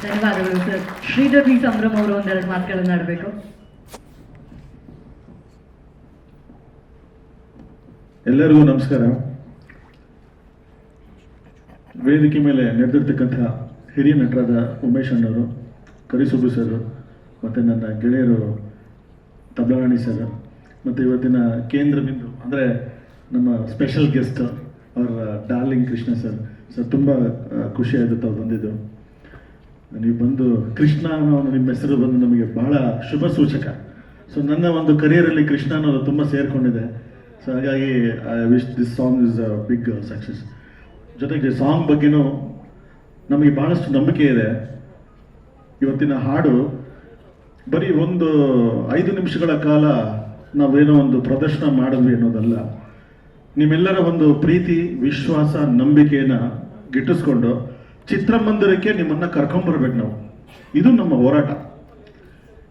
ಧನ್ಯವಾದಗಳು ಸರ್. ಶ್ರೀಧರ್ ಬಿ ಸಂಭ್ರಮ್ ಅವರು ಒಂದೆರಡು ಮಾತುಗಳನ್ನು ಆಡಬೇಕು. ಎಲ್ಲರಿಗೂ ನಮಸ್ಕಾರ. ವೇದಿಕೆ ಮೇಲೆ ನಡೆದಿರ್ತಕ್ಕಂಥ ಹಿರಿಯ ನಟರಾದ ಉಮೇಶ್ ಅಣ್ಣವರು, ಕರಿಸುಬ್ಬು ಸರ್, ಮತ್ತು ನನ್ನ ಗೆಳೆಯರು ತಬ್ಲರಾಣಿ ಸರ್, ಮತ್ತು ಇವತ್ತಿನ ಕೇಂದ್ರ ಬಿಂದು ಅಂದರೆ ನಮ್ಮ ಸ್ಪೆಷಲ್ ಗೆಸ್ಟ್ ಅವರ ಡಾರ್ಲಿಂಗ್ ಕೃಷ್ಣ ಸರ್. ತುಂಬ ಖುಷಿ ಆಯಿತು ತಾವು ಬಂದಿದ್ದು. ನೀವು ಬಂದು ಕೃಷ್ಣ ಅನ್ನೋ ನಿಮ್ಮ ಹೆಸರು ಬಂದು ನಮಗೆ ಬಹಳ ಶುಭ ಸೂಚಕ. ಸೊ ನನ್ನ ಒಂದು ಕರಿಯರಲ್ಲಿ ಕೃಷ್ಣ ಅನ್ನೋದು ತುಂಬ ಸೇರಿಕೊಂಡಿದೆ. ಸೊ ಹಾಗಾಗಿ I wish this song is a big success. ಜೊತೆಗೆ ಸಾಂಗ್ ಬಗ್ಗೆನೂ ನಮಗೆ ಭಾಳಷ್ಟು ನಂಬಿಕೆ ಇದೆ. ಇವತ್ತಿನ ಹಾಡು ಬರೀ ಒಂದು 5 ನಿಮಿಷಗಳ ಕಾಲ ನಾವೇನೋ ಒಂದು ಪ್ರದರ್ಶನ ಮಾಡಿದ್ವಿ ಅನ್ನೋದಲ್ಲ. ನಿಮ್ಮೆಲ್ಲರ ಒಂದು ಪ್ರೀತಿ, ವಿಶ್ವಾಸ, ನಂಬಿಕೆಯನ್ನು ಗಿಟ್ಟಿಸ್ಕೊಂಡು ಚಿತ್ರಮಂದಿರಕ್ಕೆ ನಿಮ್ಮನ್ನು ಕರ್ಕೊಂಬರ್ಬೇಕು ನಾವು. ಇದು ನಮ್ಮ ಹೋರಾಟ.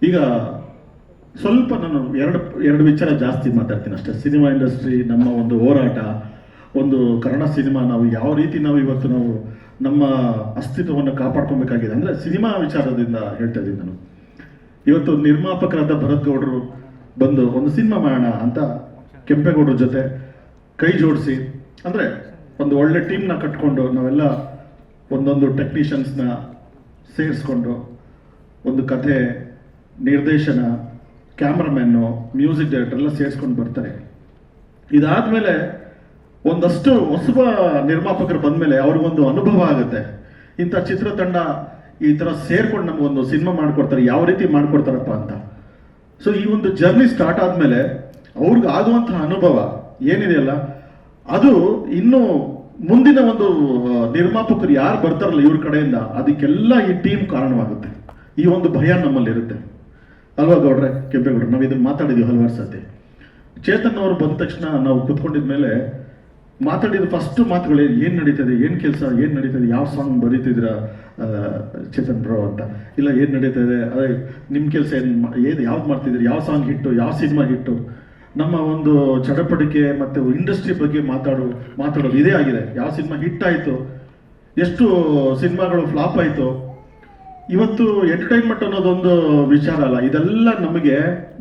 ಈಗ ಸ್ವಲ್ಪ ನಾನು ಎರಡು ವಿಚಾರ ಜಾಸ್ತಿ ಮಾತಾಡ್ತೀನಿ ಅಷ್ಟೇ. ಸಿನಿಮಾ ಇಂಡಸ್ಟ್ರಿ, ನಮ್ಮ ಒಂದು ಹೋರಾಟ, ಒಂದು ಕನ್ನಡ ಸಿನಿಮಾ ನಾವು ಯಾವ ರೀತಿ ನಾವು ಇವತ್ತು ನಾವು ನಮ್ಮ ಅಸ್ತಿತ್ವವನ್ನು ಕಾಪಾಡ್ಕೊಬೇಕಾಗಿದೆ ಅಂದರೆ ಸಿನಿಮಾ ವಿಚಾರದಿಂದ ಹೇಳ್ತಾ ಇದ್ದೀನಿ ನಾನು. ಇವತ್ತು ನಿರ್ಮಾಪಕರಾದ ಭರತ್ ಗೌಡರು ಬಂದು ಒಂದು ಸಿನಿಮಾ ಮಾಡೋಣ ಅಂತ ಕೆಂಪೇಗೌಡರ ಜೊತೆ ಕೈ ಜೋಡಿಸಿ, ಅಂದರೆ ಒಂದು ಒಳ್ಳೆ ಟೀಮ್ನ ಕಟ್ಕೊಂಡು ನಾವೆಲ್ಲ ಒಂದೊಂದು ಟೆಕ್ನಿಷಿಯನ್ಸ್ನ ಸೇರಿಸ್ಕೊಂಡು ಒಂದು ಕಥೆ, ನಿರ್ದೇಶನ, ಕ್ಯಾಮ್ರಾಮ್ಯಾನು, ಮ್ಯೂಸಿಕ್ ಡೈರೆಕ್ಟರ್ ಎಲ್ಲ ಸೇರಿಸ್ಕೊಂಡು ಬರ್ತಾರೆ. ಇದಾದಮೇಲೆ ಒಂದಷ್ಟು ಹೊಸಬ ನಿರ್ಮಾಪಕರು ಬಂದಮೇಲೆ ಅವ್ರಿಗೊಂದು ಅನುಭವ ಆಗುತ್ತೆ. ಇಂಥ ಚಿತ್ರತಂಡ ಈ ಥರ ಸೇರ್ಕೊಂಡು ನಮಗೊಂದು ಸಿನಿಮಾ ಮಾಡಿಕೊಡ್ತಾರೆ, ಯಾವ ರೀತಿ ಮಾಡಿಕೊಡ್ತಾರಪ್ಪ ಅಂತ. ಸೊ ಈ ಒಂದು ಜರ್ನಿ ಸ್ಟಾರ್ಟ್ ಆದಮೇಲೆ ಅವ್ರಿಗೆ ಆಗುವಂತಹ ಅನುಭವ ಏನಿದೆಯಲ್ಲ, ಅದು ಇನ್ನೂ ಮುಂದಿನ ಒಂದು ನಿರ್ಮಾಪಕರು ಯಾರು ಬರ್ತಾರಲ್ಲ ಇವ್ರ ಕಡೆಯಿಂದ, ಅದಕ್ಕೆಲ್ಲ ಈ ಟೀಮ್ ಕಾರಣವಾಗುತ್ತೆ. ಈ ಒಂದು ಭಯ ನಮ್ಮಲ್ಲಿರುತ್ತೆ ಅಲ್ವಾ ಗೌಡ್ರೆ, ಕೆಂಪೇಗೌಡ್ರೆ? ನಾವು ಇದನ್ನು ಮಾತಾಡಿದ್ದೀವಿ ಹಲವಾರು ಸತಿ. ಚೇತನ್ ಅವರು ಬಂದ ತಕ್ಷಣ ನಾವು ಕೂತ್ಕೊಂಡಿದ್ಮೇಲೆ ಮಾತಾಡಿದ ಫಸ್ಟ್ ಮಾತುಗಳು ಏನು ನಡೀತದೆ, ಏನು ಕೆಲಸ, ಏನು ನಡೀತದೆ, ಯಾವ ಸಾಂಗ್ ಬರೀತಿದ್ದೀರಾ ಚೇತನ್ ಬ್ರೋ ಅಂತ. ಇಲ್ಲ ಏನು ನಡೀತದೆ, ಅದೇ ನಿಮ್ಮ ಕೆಲಸ ಏನು ಯಾವ್ದು ಮಾಡ್ತಿದ್ದೀರಿ, ಯಾವ ಸಾಂಗ್ ಹಿಟ್ಟು, ಯಾವ ಸಿನಿಮಾ ಹಿಟ್ಟು. ನಮ್ಮ ಒಂದು ಚಡಪಡಿಕೆ ಮತ್ತು ಇಂಡಸ್ಟ್ರಿ ಬಗ್ಗೆ ಮಾತಾಡೋದು ಇದೇ ಆಗಿದೆ. ಯಾವ ಸಿನಿಮಾ ಹಿಟ್ ಆಯಿತು, ಎಷ್ಟು ಸಿನಿಮಾಗಳು ಫ್ಲಾಪ್ ಆಯಿತು. ಇವತ್ತು ಎಂಟರ್ಟೈನ್ಮೆಂಟ್ ಅನ್ನೋದೊಂದು ವಿಚಾರ ಅಲ್ಲ, ಇದೆಲ್ಲ ನಮಗೆ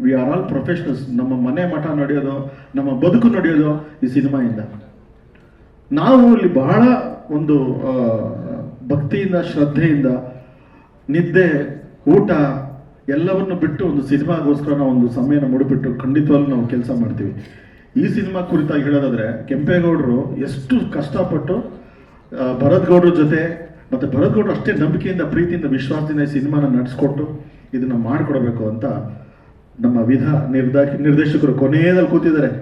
ವಿ ಆರ್ ಆಲ್ ಪ್ರೊಫೆಷನಲ್ಸ್. ನಮ್ಮ ಮನೆ ಮಠ ನಡೆಯೋದು, ನಮ್ಮ ಬದುಕು ನಡೆಯೋದು ಈ ಸಿನಿಮಾಯಿಂದ. ನಾವು ಇಲ್ಲಿ ಬಹಳ ಒಂದು ಭಕ್ತಿಯಿಂದ, ಶ್ರದ್ಧೆಯಿಂದ, ನಿದ್ದೆ, ಊಟ ಎಲ್ಲವನ್ನು ಬಿಟ್ಟು ಒಂದು ಸಿನಿಮಾಗೋಸ್ಕರ ನಾವು ಒಂದು ಸಮಯನ ಮುಡಿಬಿಟ್ಟು ಖಂಡಿತವಾಗ್ಲೂ ನಾವು ಕೆಲಸ ಮಾಡ್ತೀವಿ. ಈ ಸಿನಿಮಾ ಕುರಿತಾಗಿ ಹೇಳೋದಾದ್ರೆ ಕೆಂಪೇಗೌಡರು ಎಷ್ಟು ಕಷ್ಟಪಟ್ಟು ಭರತ್ ಗೌಡ್ರ ಜೊತೆ, ಮತ್ತು ಭರತ್ ಗೌಡ್ರು ಅಷ್ಟೇ ನಂಬಿಕೆಯಿಂದ, ಪ್ರೀತಿಯಿಂದ, ವಿಶ್ವಾಸದಿಂದ ಈ ಸಿನಿಮಾನ ನಡೆಸ್ಕೊಟ್ಟು ಇದನ್ನು ಮಾಡಿಕೊಡ್ಬೇಕು ಅಂತ ನಮ್ಮ ನಿರ್ದೇಶಕರು ಕೊನೆಯದಲ್ಲಿ ಕೂತಿದ್ದಾರೆ.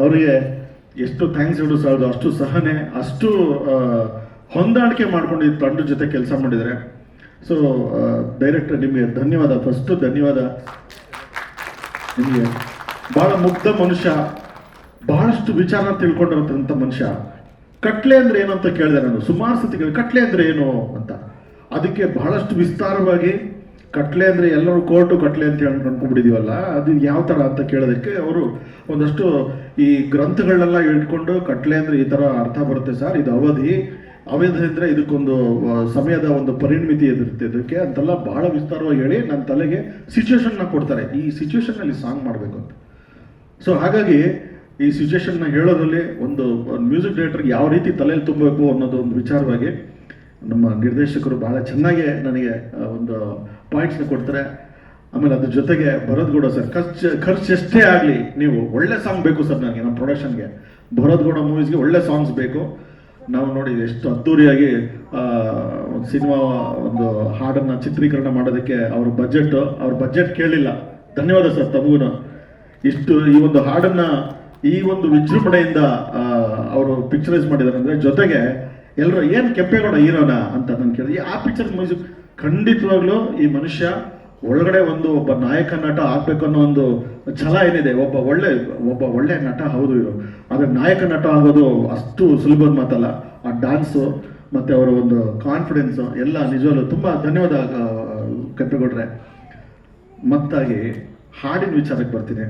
ಅವರಿಗೆ ಎಷ್ಟು ಥ್ಯಾಂಕ್ಸ್ ಹೇಳೋದು ಸಾಲದು. ಅಷ್ಟು ಸಹನೆ, ಅಷ್ಟು ಹೊಂದಾಣಿಕೆ ಮಾಡ್ಕೊಂಡು ಈ ತಂಡದ ಜೊತೆ ಕೆಲಸ ಮಾಡಿದ್ದಾರೆ. ಸೊ ಡೈರೆಕ್ಟರ್ ನಿಮಗೆ ಧನ್ಯವಾದ. ಫಸ್ಟು ಧನ್ಯವಾದ ನಿಮಗೆ. ಭಾಳ ಮುಗ್ಧ ಮನುಷ್ಯ, ಬಹಳಷ್ಟು ವಿಚಾರ ತಿಳ್ಕೊಂಡಿರೋಂಥ ಮನುಷ್ಯ. ಕಟ್ಲೆ ಅಂದ್ರೆ ಏನು ಅಂತ ಕೇಳಿದೆ ನಾನು ಸುಮಾರು ಸತಿ. ಕಟ್ಲೆ ಅಂದ್ರೆ ಏನು ಅಂತ, ಅದಕ್ಕೆ ಬಹಳಷ್ಟು ವಿಸ್ತಾರವಾಗಿ ಕಟ್ಲೆ ಅಂದ್ರೆ ಎಲ್ಲರೂ ಕೋರ್ಟು ಕಟ್ಲೆ ಅಂತ ಹೇಳಿ ಅನ್ಕೊಂಡ್ಬಿಟ್ಟಿದೀವಲ್ಲ, ಅದು ಯಾವ ಥರ ಅಂತ ಕೇಳೋದಕ್ಕೆ ಅವರು ಒಂದಷ್ಟು ಈ ಗ್ರಂಥಗಳನ್ನೆಲ್ಲ ಇಟ್ಕೊಂಡು ಕಟ್ಲೆ ಅಂದ್ರೆ ಈ ಥರ ಅರ್ಥ ಬರುತ್ತೆ ಸರ್, ಇದು ಅವಧಿ ಅಂದರೆ ಇದಕ್ಕೊಂದು ಸಮಯದ ಒಂದು ಪರಿಣಿತಿ ಇರುತ್ತೆ ಇದಕ್ಕೆ ಅಂತೆಲ್ಲ ಬಹಳ ವಿಸ್ತಾರವಾಗಿ ಹೇಳಿ ನನ್ನ ತಲೆಗೆ ಸಿಚುವೇಶನ್ನ ಕೊಡ್ತಾರೆ. ಈ ಸಿಚುವೇಶನ್ನಲ್ಲಿ ಸಾಂಗ್ ಮಾಡಬೇಕು ಅಂತ. ಸೊ ಹಾಗಾಗಿ ಈ ಸಿಚುವೇಶನ್ನ ಹೇಳೋದ್ರಲ್ಲಿ ಒಂದು ಮ್ಯೂಸಿಕ್ ಡೈರೆಕ್ಟರ್ಗೆ ಯಾವ ರೀತಿ ತಲೆಯಲ್ಲಿ ತುಂಬಬೇಕು ಅನ್ನೋದು ಒಂದು ವಿಚಾರವಾಗಿ ನಮ್ಮ ನಿರ್ದೇಶಕರು ಬಹಳ ಚೆನ್ನಾಗಿ ನನಗೆ ಒಂದು ಪಾಯಿಂಟ್ಸ್ನ ಕೊಡ್ತಾರೆ. ಆಮೇಲೆ ಅದ್ರ ಜೊತೆಗೆ ಭರತ್ ಗೌಡ ಸರ್, ಖರ್ಚು ಎಷ್ಟೇ ಆಗಲಿ ನೀವು ಒಳ್ಳೆ ಸಾಂಗ್ ಬೇಕು ಸರ್ ನನಗೆ, ನಮ್ಮ ಪ್ರೊಡಕ್ಷನ್ಗೆ ಭರತ್ ಗೌಡ ಮೂವೀಸ್ಗೆ ಒಳ್ಳೆ ಸಾಂಗ್ಸ್ ಬೇಕು. ನಾವು ನೋಡಿ ಎಷ್ಟು ಅದ್ದೂರಿಯಾಗಿ ಒಂದು ಸಿನಿಮಾ ಒಂದು ಹಾಡನ್ನು ಚಿತ್ರೀಕರಣ ಮಾಡೋದಕ್ಕೆ ಅವ್ರ ಬಜೆಟ್ ಕೇಳಲಿಲ್ಲ. ಧನ್ಯವಾದ ಸರ್ ತಮಗೂ. ಇಷ್ಟು ಈ ಒಂದು ಹಾಡನ್ನು ಈ ಒಂದು ವಿಜೃಂಭಣೆಯಿಂದ ಅವರು ಪಿಕ್ಚರೈಸ್ ಮಾಡಿದ್ದಾರೆ. ಅಂದರೆ ಜೊತೆಗೆ ಎಲ್ಲರೂ ಏನು ಕೆಂಪೇಗೌಡ ಹೀರೋನಾ ಅಂತ ನಾನು ಕೇಳಿದೆ. ಆ ಪಿಕ್ಚರ್ ಮ್ಯೂಸಿಕ್ ಖಂಡಿತವಾಗ್ಲೂ ಈ ಮನುಷ್ಯ ಒಳಗಡೆ ಒಬ್ಬ ನಾಯಕ ನಟ ಆಗ್ಬೇಕು ಅನ್ನೋ ಒಂದು ಛಲ ಏನಿದೆ. ಒಬ್ಬ ಒಳ್ಳೆ ನಟ ಹೌದು ಇವರು, ಆದರೆ ನಾಯಕ ನಟ ಆಗೋದು ಅಷ್ಟು ಸುಲಭದ ಮಾತಲ್ಲ. ಆ ಡ್ಯಾನ್ಸು ಮತ್ತು ಅವರ ಒಂದು ಕಾನ್ಫಿಡೆನ್ಸು ಎಲ್ಲ ನಿಜವಲ್ಲೂ ತುಂಬ ಧನ್ಯವಾದ ಕೆಂಪೇಗೌಡ್ರೆ. ಮತ್ತಾಗಿ ಹಾಡಿನ ವಿಚಾರಕ್ಕೆ ಬರ್ತೀನಿ.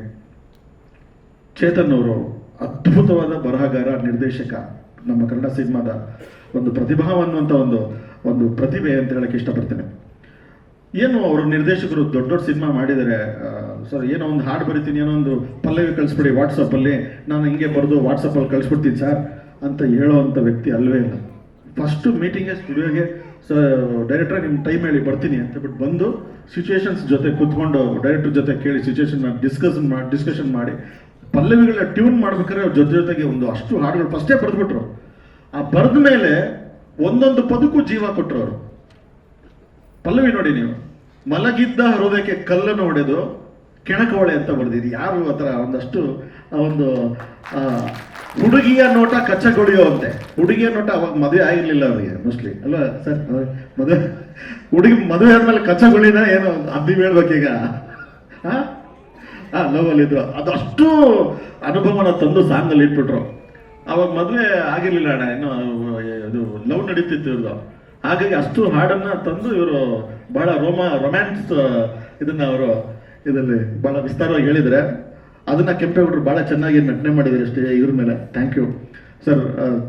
ಚೇತನ್ ಅವರು ಅದ್ಭುತವಾದ ಬರಹಗಾರ, ನಿರ್ದೇಶಕ, ನಮ್ಮ ಕನ್ನಡ ಸಿನಿಮಾದ ಒಂದು ಪ್ರತಿಭಾವನ್ನುವಂಥ ಒಂದು ಪ್ರತಿಭೆ ಅಂತ ಹೇಳಕ್ಕೆ ಇಷ್ಟಪಡ್ತೇನೆ. ಏನು ಅವರು ನಿರ್ದೇಶಕರು ದೊಡ್ಡ ದೊಡ್ಡ ಸಿನಿಮಾ ಮಾಡಿದ್ದಾರೆ ಸರ್, ಏನೋ ಒಂದು ಹಾಡು ಬರಿತೀನಿ, ಏನೋ ಒಂದು ಪಲ್ಲವಿ ಕಳಿಸ್ಬಿಡಿ ವಾಟ್ಸಪ್ಪಲ್ಲಿ, ನಾನು ಹಿಂಗೆ ಬರೆದು ವಾಟ್ಸಪ್ಪಲ್ಲಿ ಕಳಿಸ್ಬಿಡ್ತೀನಿ ಸರ್ ಅಂತ ಹೇಳೋವಂಥ ವ್ಯಕ್ತಿ ಅಲ್ವೇ ಇಲ್ಲ. ಫಸ್ಟು ಮೀಟಿಂಗೇ ಸ್ಟುಡಿಯೋಗೆ ಡೈರೆಕ್ಟ್ರೆ ನಿಮ್ಮ ಟೈಮ್ ಹೇಳಿ ಬರ್ತೀನಿ ಅಂತ ಬಿಟ್ಟು ಬಂದು ಸಿಚುವೇಶನ್ಸ್ ಜೊತೆ ಕೂತ್ಕೊಂಡು ಡೈರೆಕ್ಟರ್ ಜೊತೆ ಕೇಳಿ ಸಿಚುವೇಶನ್ ಡಿಸ್ಕಷನ್ ಮಾಡಿ ಪಲ್ಲವಿಗಳನ್ನ ಟ್ಯೂನ್ ಮಾಡ್ಬೇಕಾದ್ರೆ ಅವ್ರ ಜೊತೆಗೆ ಒಂದು ಅಷ್ಟು ಹಾಡುಗಳು ಫಸ್ಟೇ ಬರೆದ್ಬಿಟ್ರು. ಆ ಬರೆದ ಮೇಲೆ ಒಂದೊಂದು ಪದಕ್ಕೂ ಜೀವ ಕೊಟ್ಟರು ಅವರು. ಪಲ್ಲವಿ ನೋಡಿ ನೀವು, ಮಲಗಿದ್ದ ಹೃದಯಕ್ಕೆ ಕಲ್ಲನ್ನು ಹೊಡೆದು ಕೆಣಕವಳೆ ಅಂತ ಬರೆದಿದ್ದು ಯಾರು ಆ ಥರ ಒಂದಷ್ಟು ಒಂದು ಹುಡುಗಿಯ ನೋಟ ಕಚ್ಚಗೊಳಿಯುವಂತೆ. ಹುಡುಗಿಯ ನೋಟ ಅವಾಗ ಮದುವೆ ಆಗಿರ್ಲಿಲ್ಲ ಅವರಿಗೆ ಮೋಸ್ಟ್ಲಿ ಅಲ್ವಾ ಸರ್? ಮದುವೆ ಆದ್ಮೇಲೆ ಕಚ್ಚಗೊಳಿನ ಏನೋ ಅದು ಹೇಳ್ಬೇಕೀಗ. ಲವ್ ಅಲ್ಲಿ ಇದ್ರು, ಅದಷ್ಟು ಅನುಭವನ ತಂದು ಸಾಂಗಲ್ಲಿ ಇಟ್ಬಿಟ್ರು. ಅವಾಗ ಮದುವೆ ಆಗಿರ್ಲಿಲ್ಲ ಅಣ್ಣ, ಇನ್ನು ಇದು ಲವ್ ನಡೀತಿತ್ತು ಇವ್ರದ್ದು. ಹಾಗಾಗಿ ಅಷ್ಟು ಹಾಡನ್ನ ತಂದು ಇವರು ಬಹಳ ರೊಮ್ಯಾನ್ಸ್ ಇದನ್ನ ಅವರು ಇದರಲ್ಲಿ ಬಹಳ ವಿಸ್ತಾರವಾಗಿ ಹೇಳಿದರೆ ಅದನ್ನ ಕೆಂಪೇಗೌಡರು ಬಹಳ ಚೆನ್ನಾಗಿ ನಟನೆ ಮಾಡಿದ್ದಾರೆ ಅಷ್ಟೇ ಇವ್ರ ಮೇಲೆ. ಥ್ಯಾಂಕ್ ಯು ಸರ್,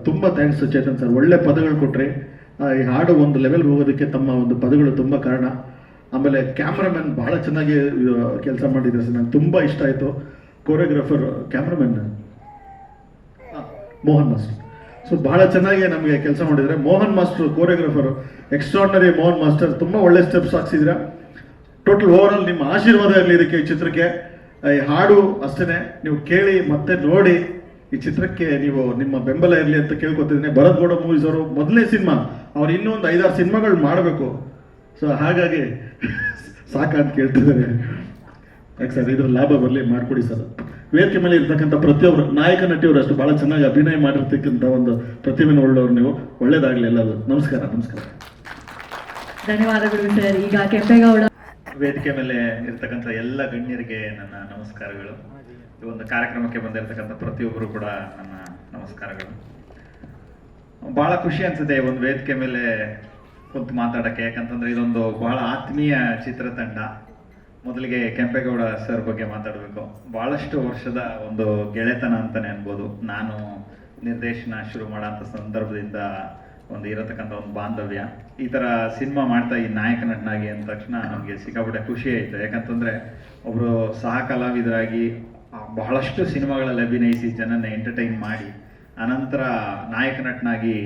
ತುಂಬ ಥ್ಯಾಂಕ್ಸ್ ಚೇತನ್ ಸರ್, ಒಳ್ಳೆ ಪದಗಳು ಕೊಟ್ರಿ. ಈ ಹಾಡು ಒಂದು ಲೆವೆಲ್ಗೆ ಹೋಗೋದಕ್ಕೆ ತಮ್ಮ ಒಂದು ಪದಗಳು ತುಂಬ ಕಾರಣ. ಆಮೇಲೆ ಕ್ಯಾಮ್ರಾಮನ್ ಬಹಳ ಚೆನ್ನಾಗಿ ಕೆಲಸ ಮಾಡಿದ್ರು ಸರ್, ನಂಗೆ ತುಂಬ ಇಷ್ಟ ಆಯಿತು. Choreographer cameraman Mohan master, so ಬಹಳ ಚೆನ್ನಾಗಿ ನಮಗೆ ಕೆಲಸ ಮಾಡಿದರೆ. Mohan master choreographer extraordinary. Mohan master ತುಂಬ ಒಳ್ಳೆ ಸ್ಟೆಪ್ಸ್ ಹಾಕ್ಸಿದ್ರ. ಟೋಟಲ್ ಓವರ್ ಆಲ್ ನಿಮ್ಮ ಆಶೀರ್ವಾದ ಇರಲಿ ಇದಕ್ಕೆ, ಈ ಚಿತ್ರಕ್ಕೆ. ಈ ಹಾಡು ಅಷ್ಟೇ ನೀವು ಕೇಳಿ ಮತ್ತೆ ನೋಡಿ, ಈ ಚಿತ್ರಕ್ಕೆ ನೀವು ನಿಮ್ಮ ಬೆಂಬಲ ಇರಲಿ ಅಂತ ಕೇಳ್ಕೊತಿದ್ದೀನಿ. ಭರತ್ ಗೌಡ ಮೂವೀಸ್ ಅವರು ಮೊದಲನೇ ಸಿನಿಮಾ, ಅವ್ರು ಇನ್ನೂ ಒಂದು 5-6 ಸಿನಿಮಾಗಳು ಮಾಡಬೇಕು. ಸೊ ಹಾಗಾಗಿ ಸಾಕಂತ ಕೇಳ್ತಿದ್ದಾರೆ. ಯಾಕೆ ಸರ್, ಇದ್ರ ಲಾಭ ಬರಲಿ, ಮಾಡಿಕೊಡಿ ಸರ್. ವೇದಿಕೆ ಮೇಲೆ ಇರ್ತಕ್ಕಂಥ ಪ್ರತಿಯೊಬ್ಬರು ನಾಯಕ ನಟಿಯವರು ಅಷ್ಟು ಬಹಳ ಚೆನ್ನಾಗಿ ಅಭಿನಯ ಮಾಡಿರ್ತಕ್ಕಂಥ ಒಂದು ಪ್ರತಿಭೆನ ಉಳ್ಳವರು ನೀವು. ಒಳ್ಳೇದಾಗಲಿ ಎಲ್ಲದು. ನಮಸ್ಕಾರ. ಧನ್ಯವಾದಗಳು ಸರ್. ಈಗ ಕೆಂಪೇಗೌಡ ವೇದಿಕೆ ಮೇಲೆ ಇರ್ತಕ್ಕಂಥ ಎಲ್ಲ ಗಣ್ಯರಿಗೆ ನನ್ನ ನಮಸ್ಕಾರಗಳು. ಈ ಒಂದು ಕಾರ್ಯಕ್ರಮಕ್ಕೆ ಬಂದಿರತಕ್ಕಂಥ ಪ್ರತಿಯೊಬ್ಬರು ಕೂಡ ನನ್ನ ನಮಸ್ಕಾರಗಳು. ಬಹಳ ಖುಷಿ ಅನ್ಸುತ್ತೆ ಒಂದು ವೇದಿಕೆ ಮೇಲೆ ಕುಂತು ಮಾತಾಡಕ್ಕೆ. ಯಾಕಂತಂದ್ರೆ ಇದೊಂದು ಬಹಳ ಆತ್ಮೀಯ ಚಿತ್ರತಂಡ. ಮೊದಲಿಗೆ ಕೆಂಪೇಗೌಡ ಸರ್ ಬಗ್ಗೆ ಮಾತಾಡಬೇಕು. ಬಹಳಷ್ಟು ವರ್ಷದ ಒಂದು ಗೆಳೆತನ ಅಂತಾನೆ ಅನ್ಬೋದು. ನಾನು ನಿರ್ದೇಶನ ಶುರು ಮಾಡೋಂಥ ಸಂದರ್ಭದಿಂದ ಒಂದು ಇರತಕ್ಕಂಥ ಒಂದು ಬಾಂಧವ್ಯ. ಈ ಥರ ಸಿನಿಮಾ ಮಾಡ್ತಾ ಈ ನಾಯಕ ನಟನಾಗಿ ಅಂದ ತಕ್ಷಣ ನಮಗೆ ಸಿಕ್ಕಾಪಟ್ಟೆ ಖುಷಿ ಆಯಿತು. ಯಾಕಂತಂದರೆ ಒಬ್ಬರು ಸಹ ಕಲಾವಿದರಾಗಿ ಬಹಳಷ್ಟು ಸಿನಿಮಾಗಳಲ್ಲಿ ಅಭಿನಯಿಸಿ ಜನನ ಎಂಟರ್ಟೈನ್ ಮಾಡಿ ಅನಂತರ ನಾಯಕ ನಟನಾಗಿ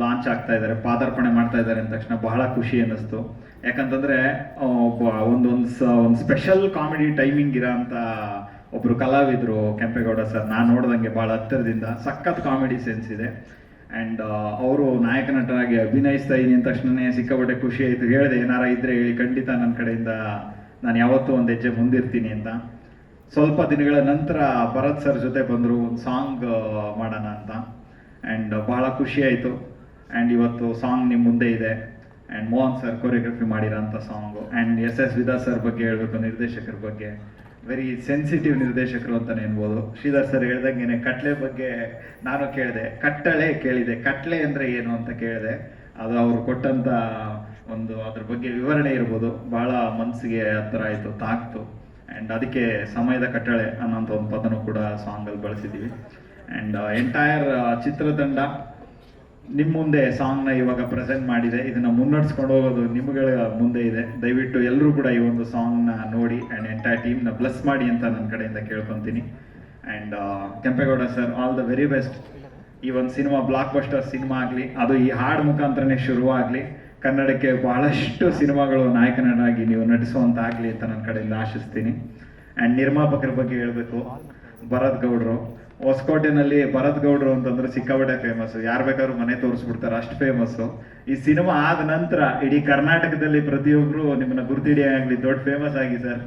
ಲಾಂಚ್ ಆಗ್ತಾ ಇದ್ದಾರೆ, ಪಾದಾರ್ಪಣೆ ಮಾಡ್ತಾ ಇದ್ದಾರೆ ಅಂದ ತಕ್ಷಣ ಬಹಳ ಖುಷಿ ಅನ್ನಿಸ್ತು. ಯಾಕಂತಂದರೆ ಒಂದು ಸ್ಪೆಷಲ್ ಕಾಮಿಡಿ ಟೈಮಿಂಗ್ ಇರೋ ಅಂಥ ಒಬ್ಬರು ಕಲಾವಿದರು ಕೆಂಪೇಗೌಡ ಸರ್. ನಾನು ನೋಡ್ದಂಗೆ ಭಾಳ ಹತ್ತಿರದಿಂದ ಸಖತ್ ಕಾಮಿಡಿ ಸೆನ್ಸ್ ಇದೆ. ಆ್ಯಂಡ್ ಅವರು ನಾಯಕ ನಟರಾಗಿ ಅಭಿನಯಿಸ್ತಾ ಇದ್ದೀನಿ ಅಂದ ತಕ್ಷಣವೇ ಸಿಕ್ಕಾಪಟ್ಟೆ ಖುಷಿ ಆಯಿತು. ಹೇಳಿದೆ, ಏನಾರ ಇದ್ದರೆ ಹೇಳಿ, ಖಂಡಿತ ನನ್ನ ಕಡೆಯಿಂದ ನಾನು ಯಾವತ್ತೂ ಒಂದು ಹೆಜ್ಜೆ ಮುಂದಿರ್ತೀನಿ ಅಂತ. ಸ್ವಲ್ಪ ದಿನಗಳ ನಂತರ ಭರತ್ ಸರ್ ಜೊತೆ ಬಂದರು, ಒಂದು ಸಾಂಗ್ ಮಾಡೋಣ ಅಂತ. ಆ್ಯಂಡ್ ಭಾಳ ಖುಷಿ ಆಯಿತು. ಆ್ಯಂಡ್ ಇವತ್ತು ಸಾಂಗ್ ನಿಮ್ಮ ಮುಂದೆ ಇದೆ. ಆ್ಯಂಡ್ ಮೋಹನ್ ಸರ್ ಕೊರಿಯೋಗ್ರಫಿ ಮಾಡಿರೋಂಥ ಸಾಂಗು. And S.S. ವಿದಾ ಸರ್ ಬಗ್ಗೆ ಹೇಳಬೇಕು, ನಿರ್ದೇಶಕರ ಬಗ್ಗೆ ವೆರಿ ಸೆನ್ಸಿಟಿವ್ ನಿರ್ದೇಶಕರು ಅಂತಲೇ ಅನ್ಬೋದು. ಶ್ರೀಧರ್ ಸರ್ ಹೇಳ್ದಂಗೆ ಕಟ್ಲೆ ಬಗ್ಗೆ ನಾನು ಕೇಳಿದೆ, ಕಟ್ಟಳೆ ಕೇಳಿದೆ, ಕಟ್ಲೆ ಅಂದರೆ ಏನು ಅಂತ ಕೇಳಿದೆ. ಅದು ಅವರು ಕೊಟ್ಟಂಥ ಒಂದು ಅದ್ರ ಬಗ್ಗೆ ವಿವರಣೆ ಇರ್ಬೋದು, ಭಾಳ ಮನಸ್ಸಿಗೆ ಹತ್ತಿರ ಆಯಿತು, ತಾಕ್ತು. ಆ್ಯಂಡ್ ಅದಕ್ಕೆ ಸಮಯದ ಕಟ್ಟಳೆ ಅನ್ನೋಂಥ ಒಂದು ಪದನೂ ಕೂಡ ಸಾಂಗಲ್ಲಿ ಬಳಸಿದ್ದೀವಿ. ಆ್ಯಂಡ್ ಎಂಟೈರ್ ಚಿತ್ರತಂಡ ನಿಮ್ಮ ಮುಂದೆ ಸಾಂಗ್ನ ಇವಾಗ ಪ್ರೆಸೆಂಟ್ ಮಾಡಿದೆ. ಇದನ್ನು ಮುನ್ನಡೆಸ್ಕೊಂಡು ಹೋಗೋದು ನಿಮ್ಗಳ ಮುಂದೆ ಇದೆ. ದಯವಿಟ್ಟು ಎಲ್ಲರೂ ಕೂಡ ಈ ಒಂದು ಸಾಂಗ್ನ ನೋಡಿ ಆ್ಯಂಡ್ ಎಂಟೈರ್ ಟೀಮ್ನ ಬ್ಲೆಸ್ ಮಾಡಿ ಅಂತ ನನ್ನ ಕಡೆಯಿಂದ ಕೇಳ್ಕೊತೀನಿ. And Kempegowda sir, all the very best. ಈ ಒಂದು ಸಿನಿಮಾ ಬ್ಲಾಕ್ ಬಸ್ಟರ್ ಸಿನಿಮಾ ಆಗಲಿ, ಅದು ಈ ಹಾಡು ಮುಖಾಂತರನೇ ಶುರುವಾಗಲಿ. ಕನ್ನಡಕ್ಕೆ ಬಹಳಷ್ಟು ಸಿನಿಮಾಗಳು ನಾಯಕನಾಗಿ ನೀವು ನಟಿಸುವಂತಾಗಲಿ ಅಂತ ನನ್ನ ಕಡೆಯಿಂದ ಆಶಿಸ್ತೀನಿ. ಆ್ಯಂಡ್ ನಿರ್ಮಾಪಕರ ಬಗ್ಗೆ ಹೇಳಬೇಕು, ಭರತ್ ಗೌಡರು. ಹೊಸಕೋಟೆನಲ್ಲಿ ಭರತ್ ಗೌಡರು ಅಂತಂದ್ರೆ ಸಿಕ್ಕಾಪಟ್ಟೆ ಫೇಮಸ್. ಯಾರು ಬೇಕಾದ್ರೂ ಮನೆ ತೋರಿಸ್ಬಿಡ್ತಾರೆ, ಅಷ್ಟು ಫೇಮಸ್ಸು. ಈ ಸಿನಿಮಾ ಆದ ನಂತರ ಇಡೀ ಕರ್ನಾಟಕದಲ್ಲಿ ಪ್ರತಿಯೊಬ್ಬರು ನಿಮ್ಮನ್ನ ಗುರ್ತಿಡಿ ಆಗಲಿ, ದೊಡ್ಡ ಫೇಮಸ್ ಆಗಿ ಸರ್.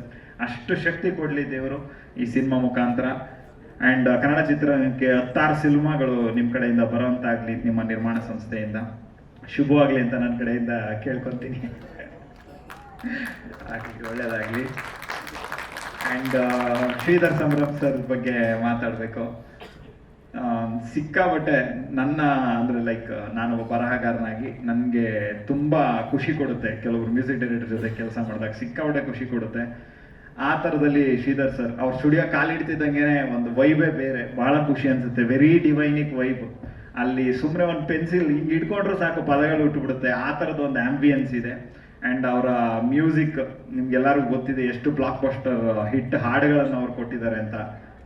ಅಷ್ಟು ಶಕ್ತಿ ಕೊಡಲಿ ದೇವರು ಈ ಸಿನಿಮಾ ಮುಖಾಂತರ. ಆ್ಯಂಡ್ ಕನ್ನಡ ಚಿತ್ರಕ್ಕೆ 10 ಸಿನಿಮಾಗಳು ನಿಮ್ಮ ಕಡೆಯಿಂದ ಬರೋಂತಾಗಲಿ, ನಿಮ್ಮ ನಿರ್ಮಾಣ ಸಂಸ್ಥೆಯಿಂದ ಶುಭವಾಗಲಿ ಅಂತ ನನ್ನ ಕಡೆಯಿಂದ ಕೇಳ್ಕೊತೀನಿ. ಒಳ್ಳೆಯದಾಗಲಿ. ಆ್ಯಂಡ್ ಶ್ರೀಧರ್ ಸಂಭ್ರಮ್ ಸರ್ ಬಗ್ಗೆ ಮಾತಾಡಬೇಕು. ಸಿಕ್ಕಾಬಟ್ಟೆ ನನ್ನ ಅಂದರೆ ಲೈಕ್ ನಾನೊಬ್ಬ ಬರಹಗಾರನಾಗಿ ನನಗೆ ತುಂಬ ಖುಷಿ ಕೊಡುತ್ತೆ ಕೆಲವರು ಮ್ಯೂಸಿಕ್ ಡೈರೆಕ್ಟರ್ ಜೊತೆ ಕೆಲಸ ಮಾಡಿದಾಗ. ಸಿಕ್ಕಾಬಟ್ಟೆ ಖುಷಿ ಕೊಡುತ್ತೆ. ಆ ಥರದಲ್ಲಿ ಶ್ರೀಧರ್ ಸರ್ ಅವ್ರ ಸ್ಟುಡಿಯೋ ಕಾಲಿಡ್ತಿದ್ದಂಗೆ ಒಂದು ವೈಬೇ ಬೇರೆ, ಬಹಳ ಖುಷಿ ಅನ್ಸುತ್ತೆ. ವೆರಿ ಡಿವೈನಿಕ್ ವೈಬ್. ಅಲ್ಲಿ ಸುಮ್ಮನೆ ಒಂದು ಪೆನ್ಸಿಲ್ ಹಿಂಗೆ ಇಟ್ಕೊಂಡ್ರೆ ಸಾಕು ಪದಗಳು ಹುಟ್ಟುಬಿಡುತ್ತೆ, ಆ ಥರದ ಒಂದು ಆಂಬಿಯನ್ಸ್ ಇದೆ. ಆ್ಯಂಡ್ ಅವರ ಮ್ಯೂಸಿಕ್ ನಿಮ್ಗೆಲ್ಲರಿಗೂ ಗೊತ್ತಿದೆ ಎಷ್ಟು ಬ್ಲಾಕ್ ಬಸ್ಟರ್ ಹಿಟ್ ಹಾಡುಗಳನ್ನು ಅವ್ರು ಕೊಟ್ಟಿದ್ದಾರೆ ಅಂತ.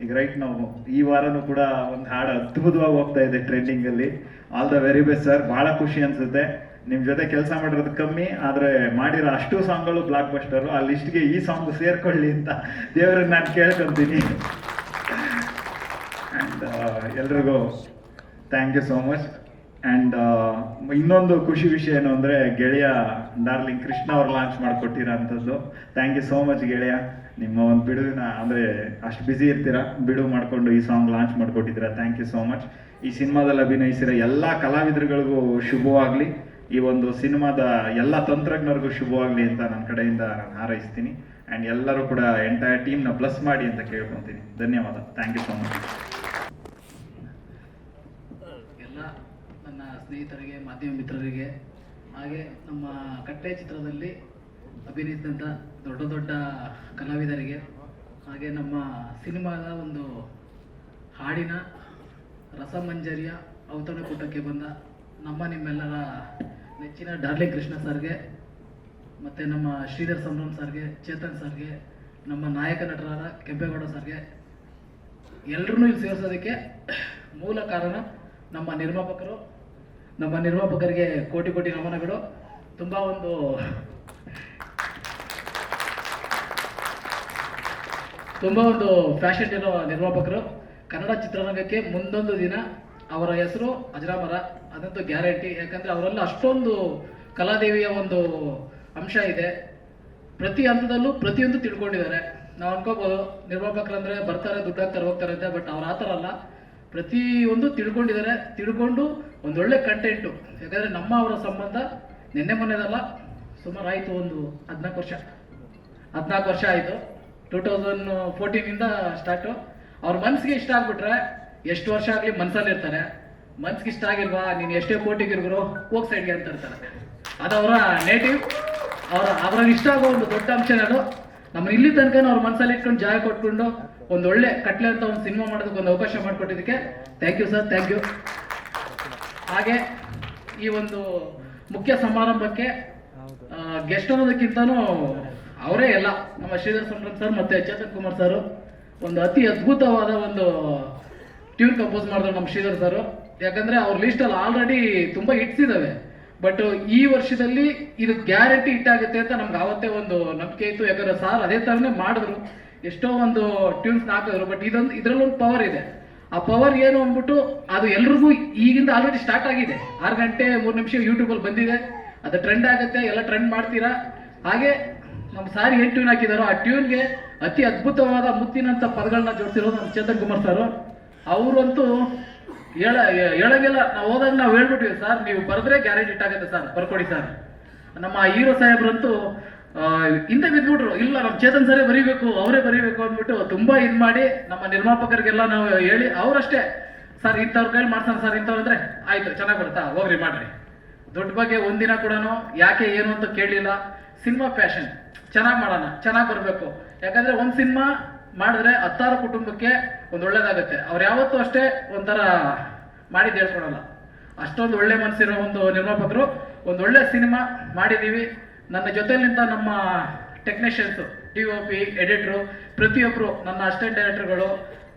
ಈಗ ರೈಟ್ ನಾವು ಈ ವಾರನೂ ಕೂಡ ಒಂದು ಹಾಡು ಅದ್ಭುತವಾಗಿ ಹೋಗ್ತಾ ಇದೆ ಟ್ರೆಂಡಿಂಗಲ್ಲಿ. All the very best sir. ಭಾಳ ಖುಷಿ ಅನ್ಸುತ್ತೆ. ನಿಮ್ಮ ಜೊತೆ ಕೆಲಸ ಮಾಡಿರೋದು ಕಮ್ಮಿ, ಆದರೆ ಮಾಡಿರೋ ಅಷ್ಟು ಸಾಂಗ್ಗಳು ಬ್ಲಾಕ್ ಬಸ್ಟರು. ಆ ಲಿಸ್ಟ್ಗೆ ಈ ಸಾಂಗ್ ಸೇರ್ಕೊಳ್ಳಿ ಅಂತ ದೇವರನ್ನ ನಾನು ಕೇಳ್ಕೊತೀನಿ. ಆ್ಯಂಡ್ ಎಲ್ರಿಗೂ thank you so much. And ಇನ್ನೊಂದು ಖುಷಿ ವಿಷಯ ಏನು ಅಂದರೆ ಗೆಳೆಯ ಡಾರ್ಲಿಂಗ್ ಕೃಷ್ಣ ಅವ್ರು ಲಾಂಚ್ ಮಾಡಿಕೊಟ್ಟಿರೋ ಅಂಥದ್ದು. ಥ್ಯಾಂಕ್ ಯು ಸೋ ಮಚ್ ಗೆಳೆಯ. ನಿಮ್ಮ ಒಂದು ಬಿಡುವಿನ ಅಂದರೆ ಅಷ್ಟು ಬ್ಯುಸಿ ಇರ್ತೀರಾ, ಬಿಡುವು ಮಾಡಿಕೊಂಡು ಈ ಸಾಂಗ್ ಲಾಂಚ್ ಮಾಡಿಕೊಟ್ಟಿದ್ದೀರಾ. Thank you so much. ಈ ಸಿನಿಮಾದಲ್ಲಿ ಅಭಿನಯಿಸಿರೋ ಎಲ್ಲ ಕಲಾವಿದರುಗಳಿಗೂ ಶುಭವಾಗಲಿ. ಈ ಒಂದು ಸಿನಿಮಾದ ಎಲ್ಲ ತಂತ್ರಜ್ಞರಿಗೂ ಶುಭವಾಗಲಿ ಅಂತ ನನ್ನ ಕಡೆಯಿಂದ ನಾನು ಹಾರೈಸ್ತೀನಿ. ಆ್ಯಂಡ್ ಎಲ್ಲರೂ ಕೂಡ ಎಂಟೈರ್ ಟೀಮ್ನ ಪ್ಲಸ್ ಮಾಡಿ ಅಂತ ಕೇಳ್ಕೊತೀನಿ. ಧನ್ಯವಾದ. Thank you so much. ಎಲ್ಲ ನನ್ನ ಸ್ನೇಹಿತರಿಗೆ, ಮಾಧ್ಯಮ ಮಿತ್ರರಿಗೆ, ಹಾಗೆ ನಮ್ಮ ಕಟ್ಟೆ ಚಿತ್ರದಲ್ಲಿ ಅಭಿನಯಿಸಿದಂಥ ದೊಡ್ಡ ದೊಡ್ಡ ಕಲಾವಿದರಿಗೆ, ಹಾಗೆ ನಮ್ಮ ಸಿನಿಮಾದ ಒಂದು ಹಾಡಿನ ರಸಮಂಜರಿಯ ಔತಣಕೂಟಕ್ಕೆ ಬಂದ ನಿಮ್ಮೆಲ್ಲರ ನೆಚ್ಚಿನ ಡಾರ್ಲಿಂಗ್ ಕೃಷ್ಣ ಸರ್ಗೆ, ಮತ್ತು ನಮ್ಮ ಶ್ರೀಧರ್ ಸಂಭ್ರಮ್ ಸರ್ಗೆ, ಚೇತನ್ ಸರ್ಗೆ, ನಮ್ಮ ನಾಯಕ ನಟರಾದ ಕೆಂಪೇಗೌಡ ಸರ್ಗೆ, ಎಲ್ಲರನ್ನೂ ಇಲ್ಲಿ ಸೇರಿಸೋದಕ್ಕೆ ಮೂಲ ಕಾರಣ ನಮ್ಮ ನಿರ್ಮಾಪಕರಿಗೆ ಕೋಟಿ ಕೋಟಿ ನಮನಗಳು. ತುಂಬ ಒಂದು ಫ್ಯಾಷನ್ ಇರೋ ನಿರ್ಮಾಪಕರು. ಕನ್ನಡ ಚಿತ್ರರಂಗಕ್ಕೆ ಮುಂದೊಂದು ದಿನ ಅವರ ಹೆಸರು ಅಜರಾಮರ, ಅದಂತೂ ಗ್ಯಾರಂಟಿ. ಯಾಕಂದರೆ ಅವರೆಲ್ಲ ಅಷ್ಟೊಂದು ಕಲಾದೇವಿಯ ಒಂದು ಅಂಶ ಇದೆ. ಪ್ರತಿ ಹಂತದಲ್ಲೂ ಪ್ರತಿಯೊಂದು ತಿಳ್ಕೊಂಡಿದ್ದಾರೆ. ನಾವು ಅನ್ಕೋಬೋದು ನಿರ್ಮಾಪಕರಂದರೆ ಬರ್ತಾರೆ, ದುಡ್ಡಾಗ್ತಾರೆ, ಹೋಗ್ತಾರೆ ಅಂತ. ಬಟ್ ಅವ್ರು ಆ ಥರ ಅಲ್ಲ, ಪ್ರತಿಯೊಂದು ತಿಳ್ಕೊಂಡಿದ್ದಾರೆ. ತಿಳ್ಕೊಂಡು ಒಂದೊಳ್ಳೆ ಕಂಟೆಂಟು. ಯಾಕಂದರೆ ಅವರ ಸಂಬಂಧ ನಿನ್ನೆ ಮೊನ್ನೆದಲ್ಲ, ಸುಮಾರು ಆಯಿತು, ಒಂದು 14 ವರ್ಷ ಆಯಿತು. 2014 ಸ್ಟಾರ್ಟು. ಅವ್ರ ಮನಸ್ಸಿಗೆ ಇಷ್ಟ ಆಗ್ಬಿಟ್ರೆ ಎಷ್ಟು ವರ್ಷ ಆಗಲಿ ಮನಸ್ಸಲ್ಲಿರ್ತಾರೆ. ಮನ್ಸಿಗೆ ಇಷ್ಟ ಆಗಿಲ್ವಾ, ನೀನು ಎಷ್ಟೇ ಕೋಟಿಗಿರ್ಗರು ಹೋಗಿ ಸೈಡ್ಗೆ ಅಂತ ಇರ್ತಾರೆ. ಅದು ಅವರ ನೇಟಿವ್. ಅವ್ರಿಗೆ ಇಷ್ಟ ಆಗೋ ಒಂದು ದೊಡ್ಡ ಅಂಶನೇ ಅದು. ನಮ್ಮ ಇಲ್ಲಿ ತನಕ ಅವ್ರ ಮನಸ್ಸಲ್ಲಿ ಇಟ್ಕೊಂಡು ಜಾಗ ಕೊಟ್ಕೊಂಡು ಒಂದು ಒಳ್ಳೆ ಕಟ್ಲೆ ಅಂತ ಒಂದು ಸಿನಿಮಾ ಮಾಡೋದಕ್ಕೆ ಒಂದು ಅವಕಾಶ ಮಾಡಿಕೊಟ್ಟಿದ್ದಕ್ಕೆ thank you sir, thank you. ಹಾಗೆ ಈ ಒಂದು ಮುಖ್ಯ ಸಮಾರಂಭಕ್ಕೆ ಗೆಸ್ಟ್ ಅನ್ನೋದಕ್ಕಿಂತನೂ ಅವರೇ ಎಲ್ಲ, ನಮ್ಮ ಶ್ರೀಧರ್ ಸಂಭ್ರಮ್ ಸರ್ ಮತ್ತು ಚೇತನ್ ಕುಮಾರ್ ಸರ್ ಒಂದು ಅತಿ ಅದ್ಭುತವಾದ ಒಂದು ಟ್ಯೂನ್ ಕಂಪೋಸ್ ಮಾಡಿದ್ರು ನಮ್ಮ ಶ್ರೀಧರ್ ಸರ್. ಯಾಕಂದರೆ ಅವ್ರ ಲಿಸ್ಟಲ್ಲಿ ಆಲ್ರೆಡಿ ತುಂಬ ಹಿಟ್ಸ್ ಇದ್ದಾವೆ. ಬಟ್ ಈ ವರ್ಷದಲ್ಲಿ ಇದು ಗ್ಯಾರಂಟಿ ಹಿಟ್ ಆಗುತ್ತೆ ಅಂತ ನಮ್ಗೆ ಆವತ್ತೇ ಒಂದು ನಂಬಿಕೆ ಇತ್ತು. ಯಾಕಂದರೆ ಸಾರ್ ಅದೇ ಥರನೇ ಮಾಡಿದ್ರು, ಎಷ್ಟೋ ಒಂದು ಟ್ಯೂನ್ಸ್ನ ಹಾಕಿದ್ರು. ಬಟ್ ಇದರಲ್ಲೊಂದು ಪವರ್ ಇದೆ. ಆ ಪವರ್ ಏನು ಅಂದ್ಬಿಟ್ಟು ಅದು ಎಲ್ರಿಗೂ ಈಗಿಂದ ಆಲ್ರೆಡಿ ಸ್ಟಾರ್ಟ್ ಆಗಿದೆ. 6 ಗಂಟೆ 3 ನಿಮಿಷ ಯೂಟ್ಯೂಬಲ್ಲಿ ಬಂದಿದೆ. ಅದು ಟ್ರೆಂಡ್ ಆಗುತ್ತೆ, ಎಲ್ಲ ಟ್ರೆಂಡ್ ಮಾಡ್ತೀರಾ. ಹಾಗೆ ನಮ್ಮ ಸಾರಿ ಏನು ಟ್ಯೂನ್ ಹಾಕಿದಾರೋ ಆ ಟ್ಯೂನ್ಗೆ ಅತಿ ಅದ್ಭುತವಾದ ಮುತ್ತಿನಂಥ ಪದಗಳನ್ನ ಜೋಡಿಸಿರೋದು ನಮ್ಮ ಚೇತನ್ ಕುಮಾರ್ ಸರ್. ಅವರಂತೂ ಹೇಳಂಗೆಲ್ಲ. ನಾವು ಹೋದಾಗ ನಾವು ಹೇಳ್ಬಿಟ್ಟಿವಿ, ಸರ್ ನೀವು ಬರೆದ್ರೆ ಗ್ಯಾರಂಟಿ ಇಟ್ಟಾಗುತ್ತೆ ಸರ್, ಬರ್ಕೊಡಿ ಸರ್. ನಮ್ಮ ಹೀರೋ ಸಾಹೇಬ್ರಂತೂ ಹಿಂದೆ ಬಿದ್ದುಬಿಟ್ರು, ಇಲ್ಲ ನಮ್ಮ ಚೇತನ್ ಸರೇ ಬರೀಬೇಕು, ಅವರೇ ಬರೀಬೇಕು ಅಂದ್ಬಿಟ್ಟು ತುಂಬ ಇದು ಮಾಡಿ ನಮ್ಮ ನಿರ್ಮಾಪಕರಿಗೆಲ್ಲ ನಾವು ಹೇಳಿ ಅವರಷ್ಟೇ, ಸರ್ ಇಂಥವ್ರ ಕೈಲಿ ಮಾಡ್ಸೋಣ ಸರ್, ಇಂಥವ್ರು ಅಂದರೆ ಆಯಿತು ಚೆನ್ನಾಗಿ ಬರುತ್ತಾ ಹೋಗ್ರಿ ಮಾಡ್ರಿ. ದುಡ್ಡು ಬಗ್ಗೆ ಒಂದಿನ ಕೂಡ ಯಾಕೆ ಏನು ಅಂತ ಕೇಳಲಿಲ್ಲ. ಸಿನಿಮಾ ಪ್ಯಾಷನ್, ಚೆನ್ನಾಗಿ ಮಾಡೋಣ, ಚೆನ್ನಾಗಿ ಬರಬೇಕು. ಯಾಕಂದರೆ ಒಂದು ಸಿನಿಮಾ ಮಾಡಿದ್ರೆ 10 ಕುಟುಂಬಕ್ಕೆ ಒಂದು ಒಳ್ಳೇದಾಗುತ್ತೆ. ಅವ್ರು ಯಾವತ್ತೂ ಅಷ್ಟೇ ಒಂಥರ ಮಾಡಿದ್ದು ಹೇಳ್ಕೊಳಲ್ಲ. ಅಷ್ಟೊಂದು ಒಳ್ಳೆ ಮನಸ್ಸಿರೋ ಒಂದು ನಿರ್ಮಾಪಕರು. ಒಂದು ಒಳ್ಳೆ ಸಿನಿಮಾ ಮಾಡಿದ್ದೀವಿ. ನನ್ನ ಜೊತೆಲಿಂದ ನಮ್ಮ ಟೆಕ್ನಿಷಿಯನ್ಸು, DOP, ಎಡಿಟ್ರು, ಪ್ರತಿಯೊಬ್ಬರು, ನನ್ನ ಅಸಿಸ್ಟೆಂಟ್ ಡೈರೆಕ್ಟರ್ಗಳು,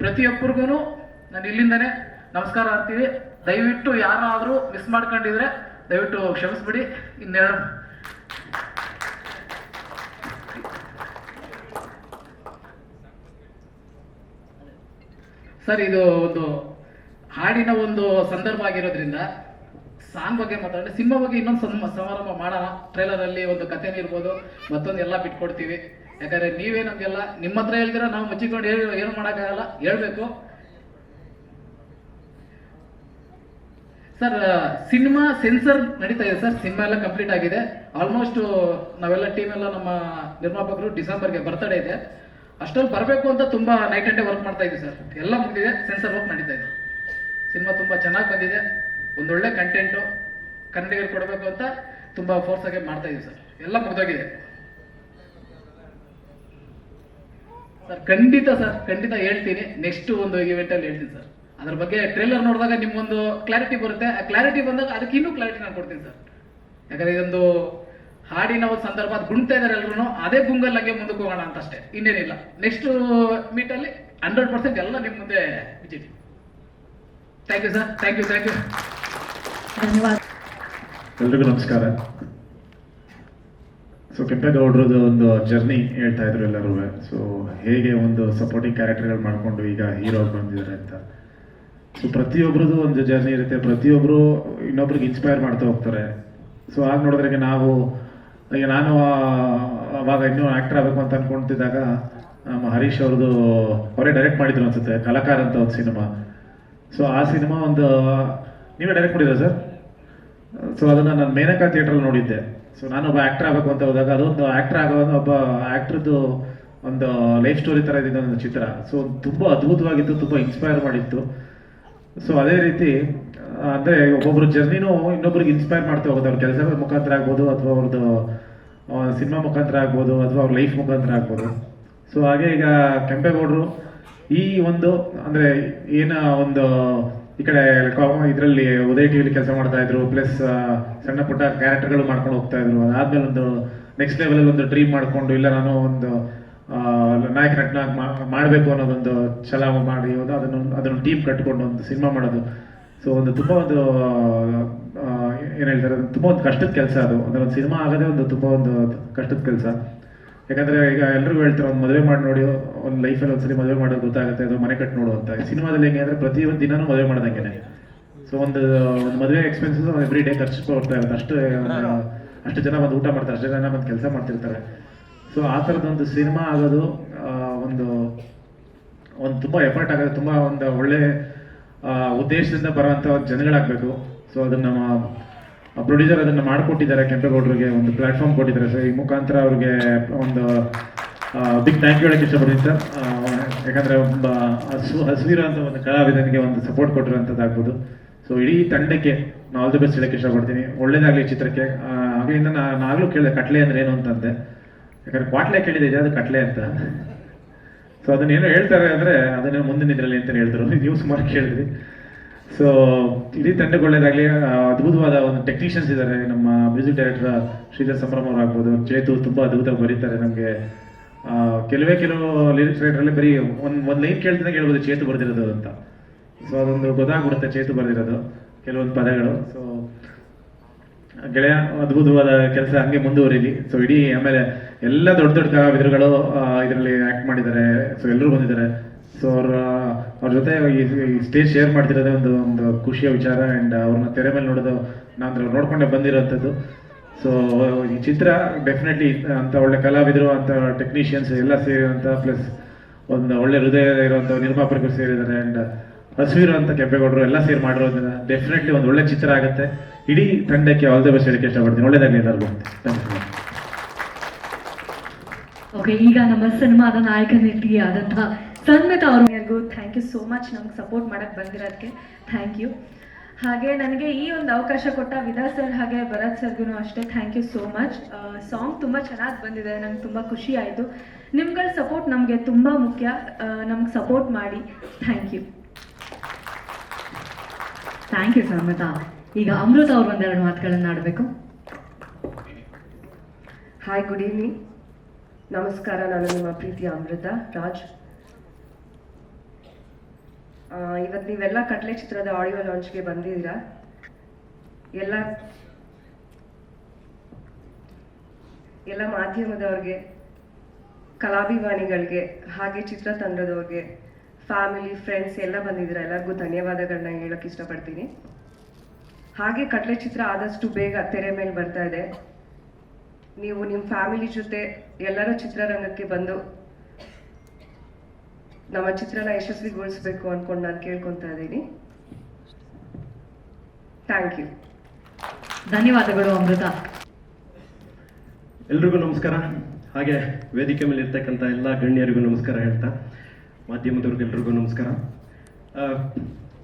ಪ್ರತಿಯೊಬ್ಬರಿಗೂ ನಾನು ಇಲ್ಲಿಂದನೇ ನಮಸ್ಕಾರ ಅಂತೀವಿ. ದಯವಿಟ್ಟು ಯಾರಾದರೂ ಮಿಸ್ ಮಾಡ್ಕೊಂಡಿದ್ರೆ ದಯವಿಟ್ಟು ಕ್ಷಮಿಸ್ಬಿಡಿ. ಇನ್ನೆರಡು ಸರ್, ಇದು ಒಂದು ಹಾಡಿನ ಒಂದು ಸಂದರ್ಭ ಆಗಿರೋದ್ರಿಂದ ಸಾಂಗ್ ಬಗ್ಗೆ ಮಾತಾಡೋಣ. ಸಿನಿಮಾ ಬಗ್ಗೆ ಇನ್ನೊಂದು ಸಮಾರಂಭ ಮಾಡೋಣ. ಟ್ರೈಲರಲ್ಲಿ ಒಂದು ಕಥೆನೇ ಇರ್ಬೋದು, ಮತ್ತೊಂದು ಎಲ್ಲ ಬಿಟ್ಕೊಡ್ತೀವಿ. ಯಾಕಂದರೆ ನೀವೇ ನಮಗೆಲ್ಲ ನಿಮ್ಮ ಹತ್ರ ಹೇಳ್ತೀರಾ, ನಾವು ಮುಚ್ಚಿಕೊಂಡು ಏನು ಮಾಡೋಕ್ಕಾಗಲ್ಲ, ಹೇಳ್ಬೇಕು. ಸರ್, ಸಿನಿಮಾ ಸೆನ್ಸರ್ ನಡೀತಾ ಇದೆ ಸರ್. ಸಿನಿಮಾ ಎಲ್ಲ ಕಂಪ್ಲೀಟ್ ಆಗಿದೆ. ಆಲ್ಮೋಸ್ಟ್ ನಾವೆಲ್ಲ ಟೀಮ್ ಎಲ್ಲ ನಮ್ಮ ನಿರ್ಮಾಪಕರು ಡಿಸೆಂಬರ್ಗೆ ಬರ್ತಡೇ ಇದೆ. ಅಷ್ಟರಲ್ಲಿ ಬರಬೇಕು ಅಂತ ತುಂಬ ನೈಟ್ ಅಂಡ್ ಡೇ ವರ್ಕ್ ಮಾಡ್ತಾ ಇದ್ದೀವಿ ಸರ್. ಎಲ್ಲ ಮುಗಿದಿದೆ, ಸೆನ್ಸರ್ ವರ್ಕ್ ನಡೀತಾ ಇದೆ. ಸಿನಿಮಾ ತುಂಬ ಚೆನ್ನಾಗಿ ಬಂದಿದೆ. ಒಂದೊಳ್ಳೆ ಕಂಟೆಂಟು ಕನ್ನಡಿಗರು ಕೊಡಬೇಕು ಅಂತ ತುಂಬ ಫೋರ್ಸಾಗಿ ಮಾಡ್ತಾ ಇದ್ದೀವಿ ಸರ್. ಎಲ್ಲ ಮುಗಿದೋಗಿದೆ. ಸರ್ ಖಂಡಿತ ಹೇಳ್ತೀನಿ. ನೆಕ್ಸ್ಟ್ ಒಂದು ಇವೆಂಟಲ್ಲಿ ಹೇಳ್ತೀನಿ ಸರ್. ಅದ್ರ ಬಗ್ಗೆ ಟ್ರೇಲರ್ ನೋಡಿದಾಗ ನಿಮ್ಗೊಂದು ಕ್ಲಾರಿಟಿ ಬರುತ್ತೆ. ಆ ಕ್ಲಾರಿಟಿ ಬಂದಾಗ ಅದಕ್ಕೆ ಇನ್ನೂ ಕ್ಲಾರಿಟಿ ನಾನು ಕೊಡ್ತೀನಿ ಸರ್. ಯಾಕಂದ್ರೆ ಇದೊಂದು ಹಾಡಿನ ಒಂದು ಸಂದರ್ಭ, ಅದು ಗುಣ್ತಾ ಇದ್ದಾರೆ ಎಲ್ರು, ಅದೇ ಗುಂಗಲ್ಲಾಗೆ ಮುಂದಕ್ಕೆ ಹೋಗೋಣ ಅಂತ ಅಷ್ಟೇ, ಇನ್ನೇನಿಲ್ಲ. ನೆಕ್ಸ್ಟ್ ಮೀಟಲ್ಲಿ 100% ಎಲ್ಲ ನಿಮ್ಮ ಮುಂದೆ visit. Thank you sir, thank you. ಧನ್ಯವಾದ. ಎಲ್ರಿಗೂ ನಮಸ್ಕಾರ. ಸೊ ಕೆಂಪೇಗೌಡರದ್ದು ಒಂದು ಜರ್ನಿ ಹೇಳ್ತಾ ಇದ್ರು ಎಲ್ಲರೂ. ಸೊ ಹೇಗೆ ಒಂದು ಸಪೋರ್ಟಿಂಗ್ ಕ್ಯಾರೆಕ್ಟರ್ಗಳು ಮಾಡಿಕೊಂಡು ಈಗ ಹೀರೋ ಬಂದಿದ್ದಾರೆ ಅಂತ. ಸೊ ಪ್ರತಿಯೊಬ್ಬರದ್ದು ಒಂದು ಜರ್ನಿ ಇರುತ್ತೆ, ಪ್ರತಿಯೊಬ್ಬರು ಇನ್ನೊಬ್ರಿಗೆ ಇನ್ಸ್ಪೈರ್ ಮಾಡ್ತಾ ಹೋಗ್ತಾರೆ. ಸೊ ಆಗ ನೋಡಿದ್ರೆ ಈಗ ನಾನು ಅವಾಗ ಇನ್ನೂ ಆ್ಯಕ್ಟರ್ ಆಗಬೇಕು ಅಂತ ಅಂದ್ಕೊಳ್ತಿದ್ದಾಗ ನಮ್ಮ ಹರೀಶ್ ಅವ್ರದ್ದು ಅವರೇ ಡೈರೆಕ್ಟ್ ಮಾಡಿದ್ರು ಅನ್ಸುತ್ತೆ, ಕಲಾಕಾರ ಅಂತ ಒಂದು ಸಿನಿಮಾ. ಸೊ ಆ ಸಿನಿಮಾ ಒಂದು ನೀವೇ ಡೈರೆಕ್ಟ್ ಮಾಡಿದ್ರ ಸರ್? ಸೊ ಅದನ್ನು ನಾನು ಮೇನಕಾ ಥಿಯೇಟ್ರಲ್ಲಿ ನೋಡಿದ್ದೆ. ಸೊ ನಾನೊಬ್ಬ ಆ್ಯಕ್ಟರ್ ಆಗಬೇಕು ಅಂತ ಹೋದಾಗ ಅದೊಂದು ಆ್ಯಕ್ಟರ್ ಆಗೋ ಒಬ್ಬ ಆ್ಯಕ್ಟ್ರದ್ದು ಒಂದು ಲೈಫ್ ಸ್ಟೋರಿ ಥರ ಇದ್ದಿದ್ದು ಒಂದು ಚಿತ್ರ. ಸೊ ತುಂಬ ಅದ್ಭುತವಾಗಿತ್ತು, ತುಂಬ ಇನ್ಸ್ಪೈರ್ ಮಾಡಿತ್ತು. ಸೊ ಅದೇ ರೀತಿ ಅಂದರೆ ಒಬ್ಬೊಬ್ರು ಜರ್ನಿನೂ ಇನ್ನೊಬ್ರಿಗೆ ಇನ್ಸ್ಪೈರ್ ಮಾಡ್ತಾ ಹೋಗುತ್ತೆ. ಅವ್ರ ಕೆಲಸದ ಮುಖಾಂತರ ಆಗ್ಬೋದು, ಅಥವಾ ಅವ್ರದ್ದು ಸಿನಿಮಾ ಮುಖಾಂತರ ಆಗ್ಬೋದು, ಅಥವಾ ಅವ್ರ ಲೈಫ್ ಮುಖಾಂತರ ಆಗ್ಬೋದು. ಸೊ ಹಾಗೆ ಈಗ ಕೆಂಪೇಗೌಡರು ಈ ಒಂದು ಅಂದರೆ ಏನು ಒಂದು ಈ ಕಡೆ ಇದರಲ್ಲಿ ಉದಯ ಟಿವಿಲಿ ಕೆಲಸ ಮಾಡ್ತಾ ಇದ್ರು, ಪ್ಲಸ್ ಸಣ್ಣ ಪುಟ್ಟ ಕ್ಯಾರೆಕ್ಟರ್ಗಳು ಮಾಡ್ಕೊಂಡು ಹೋಗ್ತಾ ಇದ್ರು. ಅದಾದ್ಮೇಲೆ ಒಂದು ನೆಕ್ಸ್ಟ್ ಲೆವೆಲಲ್ಲಿ ಒಂದು ಡ್ರೀಮ್ ಮಾಡಿಕೊಂಡು, ಇಲ್ಲ ನಾನು ಒಂದು ನಾಯಕ ನಟನ ಮಾಡಬೇಕು ಅನ್ನೋದೊಂದು ಛಲ ಮಾಡಿ ಅದನ್ನು ಟೀಮ್ ಕಟ್ಕೊಂಡು ಒಂದು ಸಿನಿಮಾ ಮಾಡೋದು. ಸೊ ಒಂದು ತುಂಬ ಒಂದು ಏನು ಹೇಳ್ತಾರೆ, ತುಂಬ ಒಂದು ಕಷ್ಟದ ಕೆಲಸ ಅದು. ಅಂದರೆ ಒಂದು ಸಿನಿಮಾ ಆಗೋದೇ ಒಂದು ತುಂಬ ಒಂದು ಕಷ್ಟದ ಕೆಲಸ. ಯಾಕಂದರೆ ಈಗ ಎಲ್ರಿಗೂ ಹೇಳ್ತಾರೆ, ಒಂದು ಮದುವೆ ಮಾಡಿ ನೋಡಿ, ಒಂದು ಲೈಫಲ್ಲಿ ಒಂದ್ಸಲಿ ಮದುವೆ ಮಾಡೋದು ಗೊತ್ತಾಗುತ್ತೆ, ಅದು ಮನೆ ಕಟ್ಟಿ ನೋಡು ಅಂತ. ಸಿನಿಮಾದಲ್ಲಿ ಹೆಂಗೆ ಅಂದರೆ ಪ್ರತಿಯೊಂದು ದಿನನೂ ಮದುವೆ ಮಾಡೋದಂಗೆ. ಸೊ ಒಂದು ಮದುವೆ ಎಕ್ಸ್ಪೆನ್ಸಸ್ ಎವ್ರಿ ಡೇ ಖರ್ಚು ಬರ್ತಾ ಇರುತ್ತೆ. ಅಷ್ಟು ಜನ ಬಂದು ಊಟ ಮಾಡ್ತಾರೆ, ಅಷ್ಟು ಜನ ಬಂದು ಕೆಲಸ ಮಾಡ್ತಿರ್ತಾರೆ. ಸೊ ಆ ಥರದ್ದೊಂದು ಸಿನಿಮಾ ಆಗೋದು ಒಂದು ತುಂಬ ಎಫರ್ಟ್ ಆಗೋದು, ತುಂಬ ಒಂದು ಒಳ್ಳೆ ಉದ್ದೇಶದಿಂದ ಬರುವಂಥ ಜನಗಳಾಗಬೇಕು. ಸೊ ಅದನ್ನು ಪ್ರೊಡ್ಯೂಸರ್ ಅದನ್ನು ಮಾಡಿಕೊಟ್ಟಿದ್ದಾರೆ, ಕೆಂಪೇಗೌಡರಿಗೆ ಒಂದು ಪ್ಲಾಟ್ಫಾರ್ಮ್ ಕೊಟ್ಟಿದ್ದಾರೆ. ಸೊ ಈ ಮುಖಾಂತರ ಅವ್ರಿಗೆ ಒಂದು ಬಿಗ್ ಥ್ಯಾಂಕ್ ಯು ಹೇಳೋಕ್ಕೆ ಇಷ್ಟಪಡ್ತೀನಿ ಸರ್. ಯಾಕಂದರೆ ಒಬ್ಬ ಹಸುವಿರೋ ಅಂತ ಒಂದು ಕಲಾವಿದನಿಗೆ ಒಂದು ಸಪೋರ್ಟ್ ಕೊಟ್ಟಿರೋಂಥದ್ದಾಗ್ಬೋದು. ಸೊ ಇಡೀ ತಂಡಕ್ಕೆ ನಾನು ಆಲ್ ದಿ ಬೆಸ್ಟ್ ಹೇಳೋಕ್ಕೆ ಇಷ್ಟಪಡ್ತೀನಿ. ಒಳ್ಳೇದಾಗಲಿ ಚಿತ್ರಕ್ಕೆ. ಹಾಗೆಯಿಂದ ನಾನು ಆಗಲೂ ಕೇಳಿದೆ ಕಟ್ಲೆ ಅಂದರೆ ಏನು ಅಂತಂದೆ. ಯಾಕಂದರೆ ಕ್ವಾಟ್ಲೆ ಕೇಳಿದೆ, ಅದು ಕಟ್ಲೆ ಅಂತ. ಸೊ ಅದನ್ನೇನು ಹೇಳ್ತಾರೆ ಅಂದರೆ ಅದನ್ನು ಮುಂದಿನ ಇದರಲ್ಲಿ ಅಂತಲೇ ಹೇಳಿದ್ರು, ನೀವು ಸುಮಾರು ಕೇಳಿದ್ರಿ. ಸೊ ಇಡೀ ತಂಡಕ್ಕೆ ಒಳ್ಳೇದಾಗಲಿ. ಅದ್ಭುತವಾದ ಒಂದು ಟೆಕ್ನಿಷಿಯನ್ಸ್ ಇದ್ದಾರೆ. ನಮ್ಮ ಮ್ಯೂಸಿಕ್ ಡೈರೆಕ್ಟರ್ ಶ್ರೀಧರ್ ಸಂಭ್ರಮ್ ಅವರು ಆಗ್ಬೋದು, ಚೇತು ತುಂಬ ಅದ್ಭುತವಾಗಿ ಬರೀತಾರೆ. ನಮಗೆ ಕೆಲವು ಲಿರಿಕ್ಸ್ ರೈಟರಲ್ಲಿ ಬರೀ ಒಂದು ಲೈನ್ ಕೇಳ್ತಿದ್ದಾಗ ಹೇಳ್ಬೋದು ಚೇತು ಬರೆದಿರೋದು ಅಂತ. ಸೊ ಅದೊಂದು ಗೊತ್ತಾಗ್ಬಿಡುತ್ತೆ ಚೇತು ಬರೆದಿರೋದು ಕೆಲವೊಂದು ಪದಗಳು. ಸೊ ಗೆಳೆಯ ಅದ್ಭುತವಾದ ಕೆಲಸ ಹಂಗೆ ಮುಂದುವರಿಲಿ. ಸೊ ಇಡೀ ಆಮೇಲೆ ಎಲ್ಲ ದೊಡ್ಡ ಕಲಾವಿದರುಗಳು ಇದರಲ್ಲಿ ಆ್ಯಕ್ಟ್ ಮಾಡಿದ್ದಾರೆ. ಸೊ ಎಲ್ಲರೂ ಬಂದಿದ್ದಾರೆ. ಸೊ ಅವ್ರ ಜೊತೆ ಈ ಸ್ಟೇಜ್ ಶೇರ್ ಮಾಡ್ತಿರೋದೇ ಒಂದು ಖುಷಿಯ ವಿಚಾರ. ಆ್ಯಂಡ್ ಅವ್ರನ್ನ ತೆರೆ ಮೇಲೆ ನೋಡೋದು ನಾನು ನೋಡ್ಕೊಂಡೆ ಬಂದಿರೋಂಥದ್ದು. ಸೊ ಈ ಚಿತ್ರ ಡೆಫಿನೆಟ್ಲಿ ಅಂತ ಒಳ್ಳೆ ಕಲಾವಿದರು, ಅಂತ ಟೆಕ್ನಿಷಿಯನ್ಸ್ ಎಲ್ಲ ಸೇರಿರುವಂಥ, ಪ್ಲಸ್ ಒಂದು ಒಳ್ಳೆ ಹೃದಯ ಇರುವಂಥ ನಿರ್ಮಾಪಕರು ಸೇರಿದ್ದಾರೆ. ಆ್ಯಂಡ್ ಹಸುವಿರುವಂಥ ಕೆಂಪೇಗೌಡರು ಎಲ್ಲ ಸೇರಿ ಮಾಡಿರೋದ್ರಿಂದ ಡೆಫಿನೆಟ್ಲಿ ಒಂದು ಒಳ್ಳೆ ಚಿತ್ರ ಆಗುತ್ತೆ. ಇಡೀ ತಂಡಕ್ಕೆ ಆಲ್ ದ ಬೆಸ್ಟ್ ಹೇಳಕ್ಕೆ ಇಷ್ಟಪಡ್ತೀನಿ. ಒಳ್ಳೆಯದಾಗಲಿ ಎಲ್ಲರಿಗೂ. ಓಕೆ, ಈಗ ನಮ್ಮ ಸಿನಿಮಾದ ನಾಯಕ ನಟಿ ಆದಂತಹ ಸನ್ಮಿತಾ ಎಲ್ಲರಿಗೂ ಥ್ಯಾಂಕ್ ಯು ಸೋ ಮಚ್. ನಮ್ಗೆ ಸಪೋರ್ಟ್ ಮಾಡೋಕ್ಕೆ ಬಂದಿರೋದಕ್ಕೆ ಥ್ಯಾಂಕ್ ಯು. ಹಾಗೆ ನನಗೆ ಈ ಒಂದು ಅವಕಾಶ ಕೊಟ್ಟ ವಿದಾ ಸರ್ ಹಾಗೆ ಭರತ್ ಸರ್ಗೂ ಅಷ್ಟೇ thank you so much. Song ತುಂಬ ಚೆನ್ನಾಗಿ ಬಂದಿದೆ, ನಂಗೆ ತುಂಬ ಖುಷಿ ಆಯಿತು. ನಿಮ್ಗಳ ಸಪೋರ್ಟ್ ನಮಗೆ ತುಂಬ ಮುಖ್ಯ. ನಮ್ಗೆ ಸಪೋರ್ಟ್ ಮಾಡಿ. Thank you. Thank you Sanmita. ಈಗ ಅಮೃತ ಅವ್ರು ಒಂದೆರಡು ಮಾತುಗಳನ್ನು ಆಡಬೇಕು. ಹಾಯ್, ಗುಡ್ ಈವ್ನಿಂಗ್, ನಮಸ್ಕಾರ. ನಾನು ನಿಮ್ಮ ಪ್ರೀತಿಯ ಅಮೃತ ರಾಜ್. ಇವತ್ತು ನೀವೆಲ್ಲ ಕಟ್ಲೆ ಚಿತ್ರದ ಆಡಿಯೋ ಲಾಂಚ್ಗೆ ಬಂದಿದ್ದೀರಾ. ಎಲ್ಲ ಮಾಧ್ಯಮದವ್ರಿಗೆ, ಕಲಾಭಿಮಾನಿಗಳಿಗೆ, ಹಾಗೆ ಚಿತ್ರತಂಡದವ್ರಿಗೆ, ಫ್ಯಾಮಿಲಿ, ಫ್ರೆಂಡ್ಸ್ ಎಲ್ಲ ಬಂದಿದ್ದೀರಾ. ಎಲ್ಲರಿಗೂ ಧನ್ಯವಾದಗಳನ್ನ ಹೇಳೋಕ್ಕೆ ಇಷ್ಟಪಡ್ತೀನಿ. ಹಾಗೆ ಕಟ್ಲೆ ಚಿತ್ರ ಆದಷ್ಟು ಬೇಗ ತೆರೆ ಮೇಲೆ ಬರ್ತಾ ಇದೆ. ನೀವು ನಿಮ್ಮ ಫ್ಯಾಮಿಲಿ ಜೊತೆ ಎಲ್ಲರ ಚಿತ್ರರಂಗಕ್ಕೆ ಬಂದು ನಮ್ಮ ಚಿತ್ರನ ಯಶಸ್ವಿಗೊಳಿಸಬೇಕು ಅಂದ್ಕೊಂಡು ನಾನು ಕೇಳ್ಕೊತಾ ಇದ್ದೀನಿ. Thank you. ಧನ್ಯವಾದಗಳು ಅಮೃತ. ಎಲ್ರಿಗೂ ನಮಸ್ಕಾರ. ಹಾಗೆ ವೇದಿಕೆ ಮೇಲೆ ಇರ್ತಕ್ಕಂಥ ಎಲ್ಲ ಗಣ್ಯರಿಗೂ ನಮಸ್ಕಾರ ಹೇಳ್ತಾ, ಮಾಧ್ಯಮದವ್ರಿಗೆಲ್ರಿಗೂ ನಮಸ್ಕಾರ.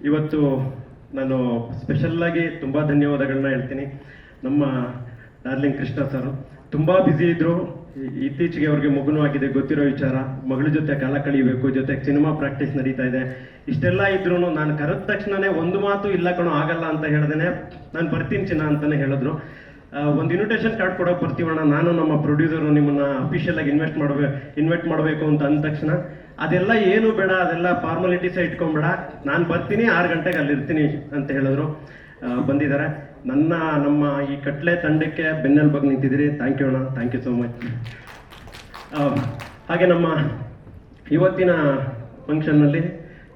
ಇವತ್ತು ನಾನು ಸ್ಪೆಷಲ್ಲಾಗಿ ತುಂಬ ಧನ್ಯವಾದಗಳನ್ನ ಹೇಳ್ತೀನಿ. ನಮ್ಮ ಡಾರ್ಲಿಂಗ್ ಕೃಷ್ಣ ಸರ್ ತುಂಬ ಬ್ಯುಸಿ ಇದ್ದರು. ಇತ್ತೀಚೆಗೆ ಅವ್ರಿಗೆ ಮಗುನೂ ಆಗಿದೆ, ಗೊತ್ತಿರೋ ವಿಚಾರ. ಮಗಳ ಜೊತೆ ಕಾಲ ಕಳಿಬೇಕು, ಜೊತೆಗೆ ಸಿನಿಮಾ ಪ್ರಾಕ್ಟೀಸ್ ನಡೀತಾ ಇದೆ. ಇಷ್ಟೆಲ್ಲ ಇದ್ರೂ ನಾನು ಕರೆದ ತಕ್ಷಣನೇ ಒಂದು ಮಾತು ಇಲ್ಲ ಕಣೋ ಆಗಲ್ಲ ಅಂತ ಹೇಳ್ದೇನೆ ನಾನು ಬರ್ತೀನಿ ಚಿನ್ನ ಅಂತಾನೆ ಹೇಳಿದ್ರು. ಒಂದು ಇನ್ವಿಟೇಷನ್ ಕಾರ್ಡ್ ಕೊಡೋಕೆ ಬರ್ತೀವಣ್ಣ, ನಾನು ನಮ್ಮ ಪ್ರೊಡ್ಯೂಸರು ನಿಮ್ಮನ್ನ ಅಫಿಷಿಯಲ್ ಆಗಿ ಇನ್ವೈಟ್ ಮಾಡಬೇಕು ಅಂತ ಅಂದ ತಕ್ಷಣ ಅದೆಲ್ಲ ಏನು ಬೇಡ, ಅದೆಲ್ಲ ಫಾರ್ಮಾಲಿಟೀಸ್ ಇಟ್ಕೊಂಬೇಡ, ನಾನು ಬರ್ತೀನಿ 6 ಗಂಟೆಗೆ ಅಲ್ಲಿರ್ತೀನಿ ಅಂತ ಹೇಳಿದ್ರು. ಬಂದಿದ್ದಾರೆ. ನಮ್ಮ ಈ ಕಟ್ಲೆ ತಂಡಕ್ಕೆ ಬೆನ್ನೆಲುಬಾಗಿ ನಿಂತಿದ್ದೀರಿ. ಥ್ಯಾಂಕ್ ಯು ಅಣ್ಣ, ಥ್ಯಾಂಕ್ ಯು ಸೋ ಮಚ್. ಹಾಗೆ ನಮ್ಮ ಇವತ್ತಿನ ಫಂಕ್ಷನ್ನಲ್ಲಿ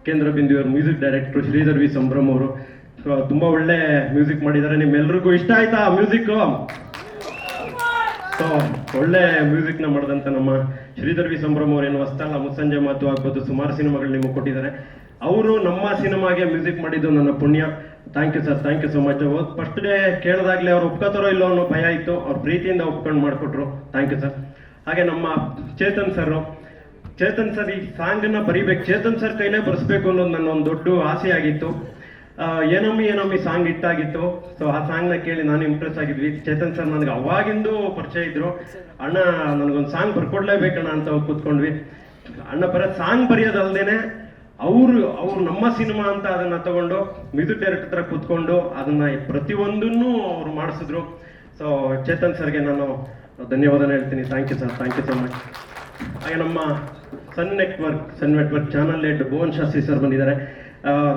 ಕೇಂದ್ರ ಬಿಂದುವರ ಮ್ಯೂಸಿಕ್ ಡೈರೆಕ್ಟ್ರು ಶ್ರೀಧರ್ ವಿ ಸಂಭ್ರಮ್ ಅವರು ತುಂಬ ಒಳ್ಳೆ ಮ್ಯೂಸಿಕ್ ಮಾಡಿದ್ದಾರೆ. ನಿಮ್ಮೆಲ್ರಿಗೂ ಇಷ್ಟ ಆಯ್ತಾ ಮ್ಯೂಸಿಕ್ಕು? ಸೊ ಒಳ್ಳೆ ಮ್ಯೂಸಿಕ್ನ ಮಾಡಿದಂಥ ನಮ್ಮ ಶ್ರೀಧರ್ ವಿ ಸಂಭ್ರಮ್ ಅವರೇನು ಹೊಸ್ತಲ್ಲ, ಮುಸ್ಸಂಜೆ ಮಾತು ಆಗ್ಬೋದು, ಸುಮಾರು ಸಿನಿಮಾಗಳು ನಿಮಗೆ ಕೊಟ್ಟಿದ್ದಾರೆ. ಅವರು ನಮ್ಮ ಸಿನಿಮಾಗೆ ಮ್ಯೂಸಿಕ್ ಮಾಡಿದ್ದು ನನ್ನ ಪುಣ್ಯ. Thank you sir, thank you so much. First day ಕೇಳಿದಾಗಲೇ ಅವ್ರು ಒಪ್ಕೋತಾರೋ ಇಲ್ಲೋ ಅನ್ನೋ ಭಯ ಇತ್ತು, ಅವ್ರ ಪ್ರೀತಿಯಿಂದ ಒಪ್ಕೊಂಡು ಮಾಡಿಕೊಟ್ರು. Thank you sir. ಹಾಗೆ ನಮ್ಮ ಚೇತನ್ ಸರ್ ಈ ಸಾಂಗನ್ನು ಬರೀಬೇಕು, ಚೇತನ್ ಸರ್ ಕೈಲೇ ಬರೆಸ್ಬೇಕು ಅನ್ನೋದು ನನ್ನ ಒಂದು ದೊಡ್ಡ ಆಸೆ ಆಗಿತ್ತು. ಏನಮ್ಮಿ ಸಾಂಗ್ ಹಿಟ್ಟಾಗಿತ್ತು. ಸೊ ಆ ಸಾಂಗ್ನ ಕೇಳಿ ನಾನು ಇಂಪ್ರೆಸ್ ಆಗಿದ್ವಿ. ಚೇತನ್ ಸರ್ ನನಗೆ ಅವಾಗಿಂದು ಪರಿಚಯ ಇದ್ರು. ಅಣ್ಣ ನನಗೊಂದು ಸಾಂಗ್ ಬರ್ಕೊಡ್ಲೇಬೇಕಣ್ಣ ಅಂತ ಕೂತ್ಕೊಂಡ್ವಿ. ಅಣ್ಣ ಸಾಂಗ್ ಬರೆಯೋದಲ್ದೇನೆ ಅವರು ನಮ್ಮ ಸಿನಿಮಾ ಅಂತ ಅದನ್ನ ತಗೊಂಡು ಮ್ಯೂಸಿಕ್ ಡೈರೆಕ್ಟರ್ ಹತ್ರ ಕೂತ್ಕೊಂಡು ಅದನ್ನ ಪ್ರತಿಯೊಂದನ್ನು ಅವ್ರು ಮಾಡಿಸಿದ್ರು. ಸೊ ಚೇತನ್ ಸರ್ಗೆ ನಾನು ಧನ್ಯವಾದನ ಹೇಳ್ತೀನಿ. Thank you sir, thank you so much. ಹಾಗೆ ನಮ್ಮ Sun network channel head Bhuvan Shastri sir ಬಂದಿದ್ದಾರೆ.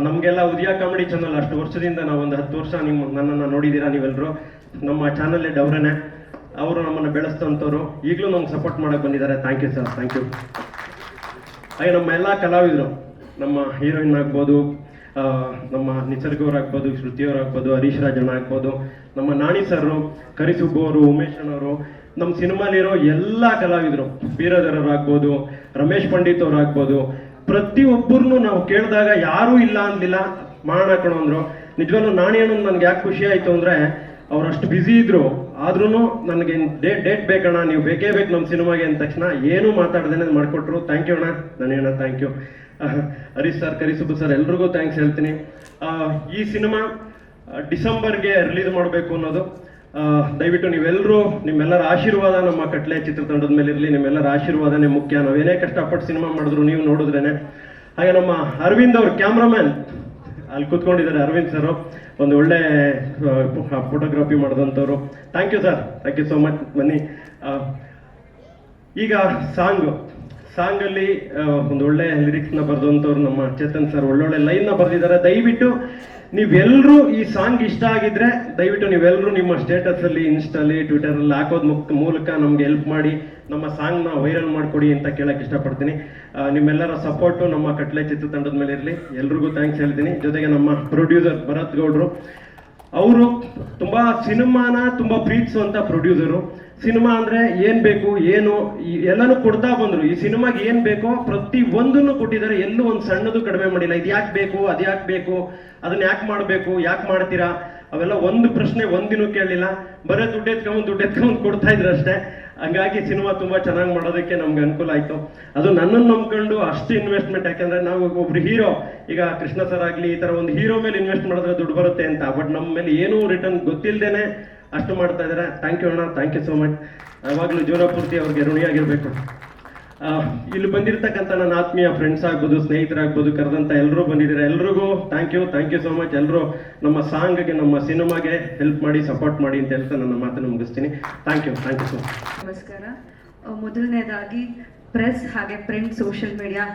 ನಮಗೆಲ್ಲ ಉದಯ ಕಾಮಿಡಿ ಚಾನಲ್ ಅಷ್ಟು ವರ್ಷದಿಂದ ನಾವು ಒಂದು 10 ವರ್ಷ ನನ್ನನ್ನು ನೋಡಿದ್ದೀರಾ ನೀವೆಲ್ಲರೂ. ನಮ್ಮ ಚಾನಲ್ ಹೆಡ್ ಅವರೇನೆ, ಅವರು ನಮ್ಮನ್ನು ಬೆಳೆಸ್ತಂಥವ್ರು. ಈಗಲೂ ನಮ್ಗೆ ಸಪೋರ್ಟ್ ಮಾಡಕ್ಕೆ ಬಂದಿದ್ದಾರೆ. Thank you sir, thank you. ಹಾಗೆ ನಮ್ಮ ಎಲ್ಲ ಕಲಾವಿದರು, ನಮ್ಮ ಹೀರೋಯಿನ್ ಆಗ್ಬೋದು, ನಮ್ಮ ನಿಸರ್ಗವ್ರಾಗ್ಬೋದು, ಶ್ರುತಿಯವರಾಗ್ಬೋದು, ಹರೀಶ್ ರಾಜಣ್ಣ ಆಗ್ಬೋದು, ನಮ್ಮ ನಾಣಿ ಸರ್, ಕರಿಸುಬ್ಬು ಅವರು, ಉಮೇಶ್ ಅಣ್ಣವರು, ನಮ್ಮ ಸಿನಿಮಾಲಿರೋ ಎಲ್ಲ ಕಲಾವಿದರು, ಬೀರಧರವ್ರು ಆಗ್ಬೋದು, ರಮೇಶ್ ಪಂಡಿತ್ ಅವ್ರು ಆಗ್ಬೋದು, ಪ್ರತಿಯೊಬ್ಬರನ್ನು ನಾವು ಕೇಳಿದಾಗ ಯಾರೂ ಇಲ್ಲ ಅಂದಿಲ್ಲ, ಮಾಡೋಣ ಕಣೋ ಅಂದರು. ನಿಜವಾಗ್ಲೂ ನಾಣಿ ಅಣ್ಣ ನನಗೆ ಯಾಕೆ ಖುಷಿ ಆಯಿತು ಅಂದರೆ ಅವ್ರು ಅಷ್ಟು ಬ್ಯುಸಿ ಇದ್ರು, ಆದ್ರೂ ನನಗೆ ಡೇಟ್ ಬೇಕಣ್ಣ, ನೀವು ಬೇಕೇ ಬೇಕು ನಮ್ಮ ಸಿನಿಮಾಗೆ ಅಂದ ತಕ್ಷಣ ಏನೂ ಮಾತಾಡ್ದೇನೆ ಮಾಡಿಕೊಟ್ರು. ಥ್ಯಾಂಕ್ ಯು ಅಣ್ಣ, ನಾನೇಣ್ಣ, thank you. Harish sir, Karisubbu sir, ಎಲ್ರಿಗೂ ಥ್ಯಾಂಕ್ಸ್ ಹೇಳ್ತೀನಿ. ಈ ಸಿನಿಮಾ ಡಿಸೆಂಬರ್ಗೆ ರಿಲೀಸ್ ಮಾಡಬೇಕು ಅನ್ನೋದು. ದಯವಿಟ್ಟು ನೀವೆಲ್ಲರೂ, ನಿಮ್ಮೆಲ್ಲರ ಆಶೀರ್ವಾದ ನಮ್ಮ ಕಟ್ಲೆ ಚಿತ್ರತಂಡದ ಮೇಲೆ ಇರಲಿ. ನಿಮ್ಮೆಲ್ಲರ ಆಶೀರ್ವಾದನೇ ಮುಖ್ಯ. ನಾವೇನೇ ಕಷ್ಟಪಟ್ಟು ಸಿನಿಮಾ ಮಾಡಿದ್ರು ನೀವು ನೋಡಿದ್ರೇನೆ. ಹಾಗೆ ನಮ್ಮ ಅರವಿಂದ್ ಅವ್ರ ಕ್ಯಾಮ್ರಾಮ್ಯಾನ್ ಅಲ್ಲಿ ಕೂತ್ಕೊಂಡಿದ್ದಾರೆ. ಅರವಿಂದ್ ಸರ್ ಒಂದು ಒಳ್ಳೆ ಫೋಟೋಗ್ರಫಿ ಮಾಡಿದಂಥವ್ರು. Thank you sir, thank you so much. ಬನ್ನಿ. ಈಗ ಸಾಂಗಲ್ಲಿ ಒಂದು ಒಳ್ಳೆ ಲಿರಿಕ್ಸ್ನ ಬರೆದಂಥವ್ರು ನಮ್ಮ ಚೇತನ್ ಸರ್ ಒಳ್ಳೊಳ್ಳೆ ಲೈನ್ನ ಬರೆದಿದ್ದಾರೆ. ದಯವಿಟ್ಟು ನೀವೆಲ್ಲರೂ ಈ ಸಾಂಗ್ ಇಷ್ಟ ಆಗಿದ್ರೆ ದಯವಿಟ್ಟು ನೀವೆಲ್ಲರೂ ನಿಮ್ಮ ಸ್ಟೇಟಸಲ್ಲಿ, ಇನ್ಸ್ಟಾಲಿ, ಟ್ವಿಟರಲ್ಲಿ ಹಾಕೋದ್ ಮೂಲಕ ನಮ್ಗೆ ಹೆಲ್ಪ್ ಮಾಡಿ ನಮ್ಮ ಸಾಂಗ್ನ ವೈರಲ್ ಮಾಡಿಕೊಡಿ ಅಂತ ಕೇಳಕ್ಕೆ ಇಷ್ಟಪಡ್ತೀನಿ. ನಿಮ್ಮೆಲ್ಲರ ಸಪೋರ್ಟು ನಮ್ಮ ಕಟ್ಲೆ ಚಿತ್ರತಂಡದ ಮೇಲೆ ಇರಲಿ. ಎಲ್ರಿಗೂ ಥ್ಯಾಂಕ್ಸ್ ಹೇಳ್ತೀನಿ. ಜೊತೆಗೆ ನಮ್ಮ ಪ್ರೊಡ್ಯೂಸರ್ ಭರತ್ ಗೌಡ್ರು, ಅವರು ಸಿನಿಮಾನ ತುಂಬ ಪ್ರೀತಿಸುವಂಥ ಪ್ರೊಡ್ಯೂಸರು. ಸಿನಿಮಾ ಅಂದರೆ ಏನು ಬೇಕು, ಏನು ಎಲ್ಲನೂ ಕೊಡ್ತಾ ಬಂದರು. ಈ ಸಿನಿಮಾಗೆ ಏನು ಬೇಕೋ ಪ್ರತಿ ಒಂದನ್ನು ಕೊಟ್ಟಿದ್ದಾರೆ. ಎಲ್ಲೂ ಒಂದು ಸಣ್ಣದು ಕಡಿಮೆ ಮಾಡಿಲ್ಲ. ಇದು ಯಾಕೆ ಬೇಕು, ಅದು ಯಾಕೆ ಬೇಕು, ಅದನ್ನ ಯಾಕೆ ಮಾಡಬೇಕು, ಯಾಕೆ ಮಾಡ್ತೀರಾ, ಅವೆಲ್ಲ ಒಂದು ಪ್ರಶ್ನೆ ಒಂದಿನೂ ಕೇಳಲಿಲ್ಲ. ಬರೀ ದುಡ್ಡು ಎತ್ಕೊಂಡು ಕೊಡ್ತಾ ಇದ್ರು ಅಷ್ಟೇ. ಹಂಗಾಗಿ ಸಿನಿಮಾ ತುಂಬ ಚೆನ್ನಾಗಿ ಮಾಡೋದಕ್ಕೆ ನಮ್ಗೆ ಅನುಕೂಲ ಆಯಿತು. ಅದು ನನ್ನನ್ನು ನಂಬ್ಕೊಂಡು ಅಷ್ಟು ಇನ್ವೆಸ್ಟ್ಮೆಂಟ್, ಯಾಕೆಂದರೆ ನಾವು ಒಬ್ರು ಹೀರೋ, ಈಗ ಕೃಷ್ಣ ಸರ್ ಆಗಲಿ, ಈ ಥರ ಒಂದು ಹೀರೋ ಮೇಲೆ ಇನ್ವೆಸ್ಟ್ ಮಾಡಿದ್ರೆ ದುಡ್ಡು ಬರುತ್ತೆ ಅಂತ. ಬಟ್ ನಮ್ಮ ಮೇಲೆ ಏನೂ ರಿಟರ್ನ್ ಗೊತ್ತಿಲ್ಲದೇನೆ ಅಷ್ಟು ಮಾಡ್ತಾ ಇದ್ದಾರೆ. ಥ್ಯಾಂಕ್ ಯು ಅಣ್ಣ, ಥ್ಯಾಂಕ್ ಯು ಸೋ ಮಚ್. ಯಾವಾಗಲೂ ಜೀವನಪೂರ್ತಿ ಅವ್ರಿಗೆ ಋಣಿಯಾಗಿರ್ಬೇಕು. ಇಲ್ಲಿ ಬಂದಿರತಕ್ಕಂಥ ನನ್ನ ಆತ್ಮೀಯ ಫ್ರೆಂಡ್ಸ್ ಆಗ್ಬೋದು, ಸ್ನೇಹಿತರಾಗ್ಬೋದು, ಕರೆದಂಥ ಎಲ್ಲರೂ ಬಂದಿದ್ದಾರೆ. ಎಲ್ರಿಗೂ ಥ್ಯಾಂಕ್ ಯು ಸೋ ಮಚ್. ಎಲ್ಲರೂ ನಮ್ಮ ಸಾಂಗ್ಗೆ, ನಮ್ಮ ಸಿನಿಮಾಗೆ ಹೆಲ್ಪ್ ಮಾಡಿ, ಸಪೋರ್ಟ್ ಮಾಡಿ ಅಂತ ಹೇಳ್ತಾ ನನ್ನ ಮಾತನ್ನು ಮುಗಿಸ್ತೀನಿ. Thank you so much. ನಮಸ್ಕಾರ. ಮೊದಲನೇದಾಗಿ ಪ್ರೆಸ್ ಹಾಗೆ ಪ್ರಿಂಟ್, ಸೋಷಿಯಲ್ ಮೀಡಿಯಾ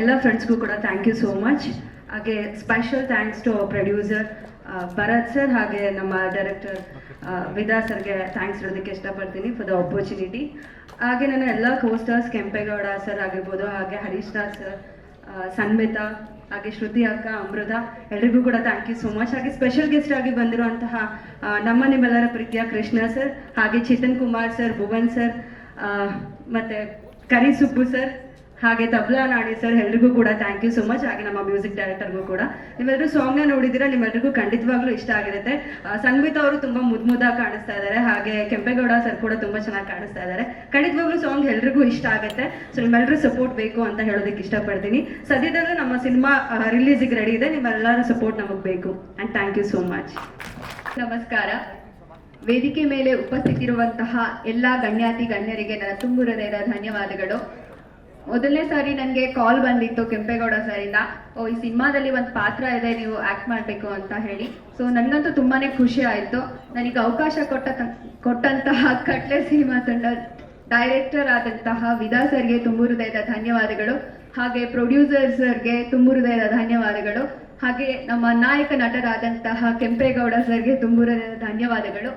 ಎಲ್ಲ ಫ್ರೆಂಡ್ಸ್ಗೂ ಕೂಡ ಥ್ಯಾಂಕ್ ಯು ಸೋ ಮಚ್. ಹಾಗೆ special thanks to our producer Bharat sir, ಹಾಗೆ ನಮ್ಮ ಡೈರೆಕ್ಟರ್ ವಿದಾ ಸರ್ಗೆ ಥ್ಯಾಂಕ್ಸ್ ಹೇಳೋದಕ್ಕೆ ಇಷ್ಟಪಡ್ತೀನಿ ಫಾರ್ ದ ಆಪರ್ಚುನಿಟಿ. ಹಾಗೆ ನನ್ನ ಎಲ್ಲ ಕೋಸ್ಟರ್ಸ್, ಕೆಂಪೇಗೌಡ ಸರ್ ಆಗಿರ್ಬೋದು, ಹಾಗೆ ಹರೀಶ್ ರಾಜ್ ಸರ್, ಸನ್ಮಿತಾ, ಹಾಗೆ ಶ್ರುತಿ ಅಕ್ಕ, ಅಮೃತ, ಎಲ್ರಿಗೂ ಕೂಡ ಥ್ಯಾಂಕ್ ಯು ಸೋ ಮಚ್. ಹಾಗೆ ಸ್ಪೆಷಲ್ ಗೆಸ್ಟ್ ಆಗಿ ಬಂದಿರುವಂತಹ ನಿಮ್ಮೆಲ್ಲರ ಪ್ರೀತಿಯ ಕೃಷ್ಣ ಸರ್, ಹಾಗೆ ಚೇತನ್ ಕುಮಾರ್ ಸರ್, ಭುವನ್ ಸರ್, ಮತ್ತು ಕರಿಸುಬ್ಬು ಸರ್, ಹಾಗೆ ತಬ್ಲಾ ನಾಣಿ ಸರ್, ಎಲ್ರಿಗೂ ಕೂಡ ಥ್ಯಾಂಕ್ ಯು ಸೋ ಮಚ್. ಹಾಗೆ ನಮ್ಮ ಮ್ಯೂಸಿಕ್ ಡೈರೆಕ್ಟರ್ಗೂ ಕೂಡ. ನೀವೆಲ್ಲರೂ ಸಾಂಗ್ನ ನೋಡಿದ್ದೀರಾ, ನಿಮ್ಮೆಲ್ಲರಿಗೂ ಖಂಡಿತವಾಗ್ಲೂ ಇಷ್ಟ ಆಗಿರುತ್ತೆ. ಸನ್ಮಿತಾ ಅವರು ತುಂಬ ಮುದ್ದಾಗಿ ಕಾಣಿಸ್ತಾ ಇದ್ದಾರೆ, ಹಾಗೆ ಕೆಂಪೇಗೌಡ ಸರ್ ಕೂಡ ತುಂಬ ಚೆನ್ನಾಗಿ ಕಾಣಿಸ್ತಾ ಇದ್ದಾರೆ. ಖಂಡಿತವಾಗ್ಲೂ ಸಾಂಗ್ ಎಲ್ರಿಗೂ ಇಷ್ಟ ಆಗುತ್ತೆ. ಸೊ ನಿಮ್ಮೆಲ್ಲರೂ ಸಪೋರ್ಟ್ ಬೇಕು ಅಂತ ಹೇಳೋದಕ್ಕೆ ಇಷ್ಟಪಡ್ತೀನಿ. ಸದ್ಯದಲ್ಲೂ ನಮ್ಮ ಸಿನಿಮಾ ರಿಲೀಸಿಗೆ ರೆಡಿ ಇದೆ. ನಿಮ್ಮೆಲ್ಲರ ಸಪೋರ್ಟ್ ನಮಗೆ ಬೇಕು. And thank you so much. ನಮಸ್ಕಾರ. ವೇದಿಕೆ ಮೇಲೆ ಉಪಸ್ಥಿತಿರುವಂತಹ ಎಲ್ಲ ಗಣ್ಯಾತಿ ಗಣ್ಯರಿಗೆ ನನ್ನ ತುಂಬು ಹೃದಯದ ಧನ್ಯವಾದಗಳು. ಮೊದಲನೇ ಸಾರಿ ನನಗೆ ಕಾಲ್ ಬಂದಿತ್ತು ಕೆಂಪೇಗೌಡ ಸರಿಂದ, ಈ ಸಿನಿಮಾದಲ್ಲಿ ಒಂದು ಪಾತ್ರ ಇದೆ, ನೀವು ಆ್ಯಕ್ಟ್ ಮಾಡಬೇಕು ಅಂತ ಹೇಳಿ. ಸೊ ನನಗಂತೂ ತುಂಬಾ ಖುಷಿ ಆಯಿತು. ನನಗೆ ಅವಕಾಶ ಕೊಟ್ಟಂತಹ ಕಟ್ಲೆ ಸಿನಿಮಾ ತಂಡ ಡೈರೆಕ್ಟರ್ ಆದಂತಹ ವಿದಾ ಸರ್ಗೆ ತುಂಬು ಹೃದಯದ ಧನ್ಯವಾದಗಳು. ಹಾಗೆ ಪ್ರೊಡ್ಯೂಸರ್ ಸರ್ಗೆ ತುಂಬು ಹೃದಯದ ಧನ್ಯವಾದಗಳು. ಹಾಗೆ ನಮ್ಮ ನಾಯಕ ನಟರಾದಂತಹ ಕೆಂಪೇಗೌಡ ಸರ್ಗೆ ತುಂಬು ಹೃದಯದ ಧನ್ಯವಾದಗಳು.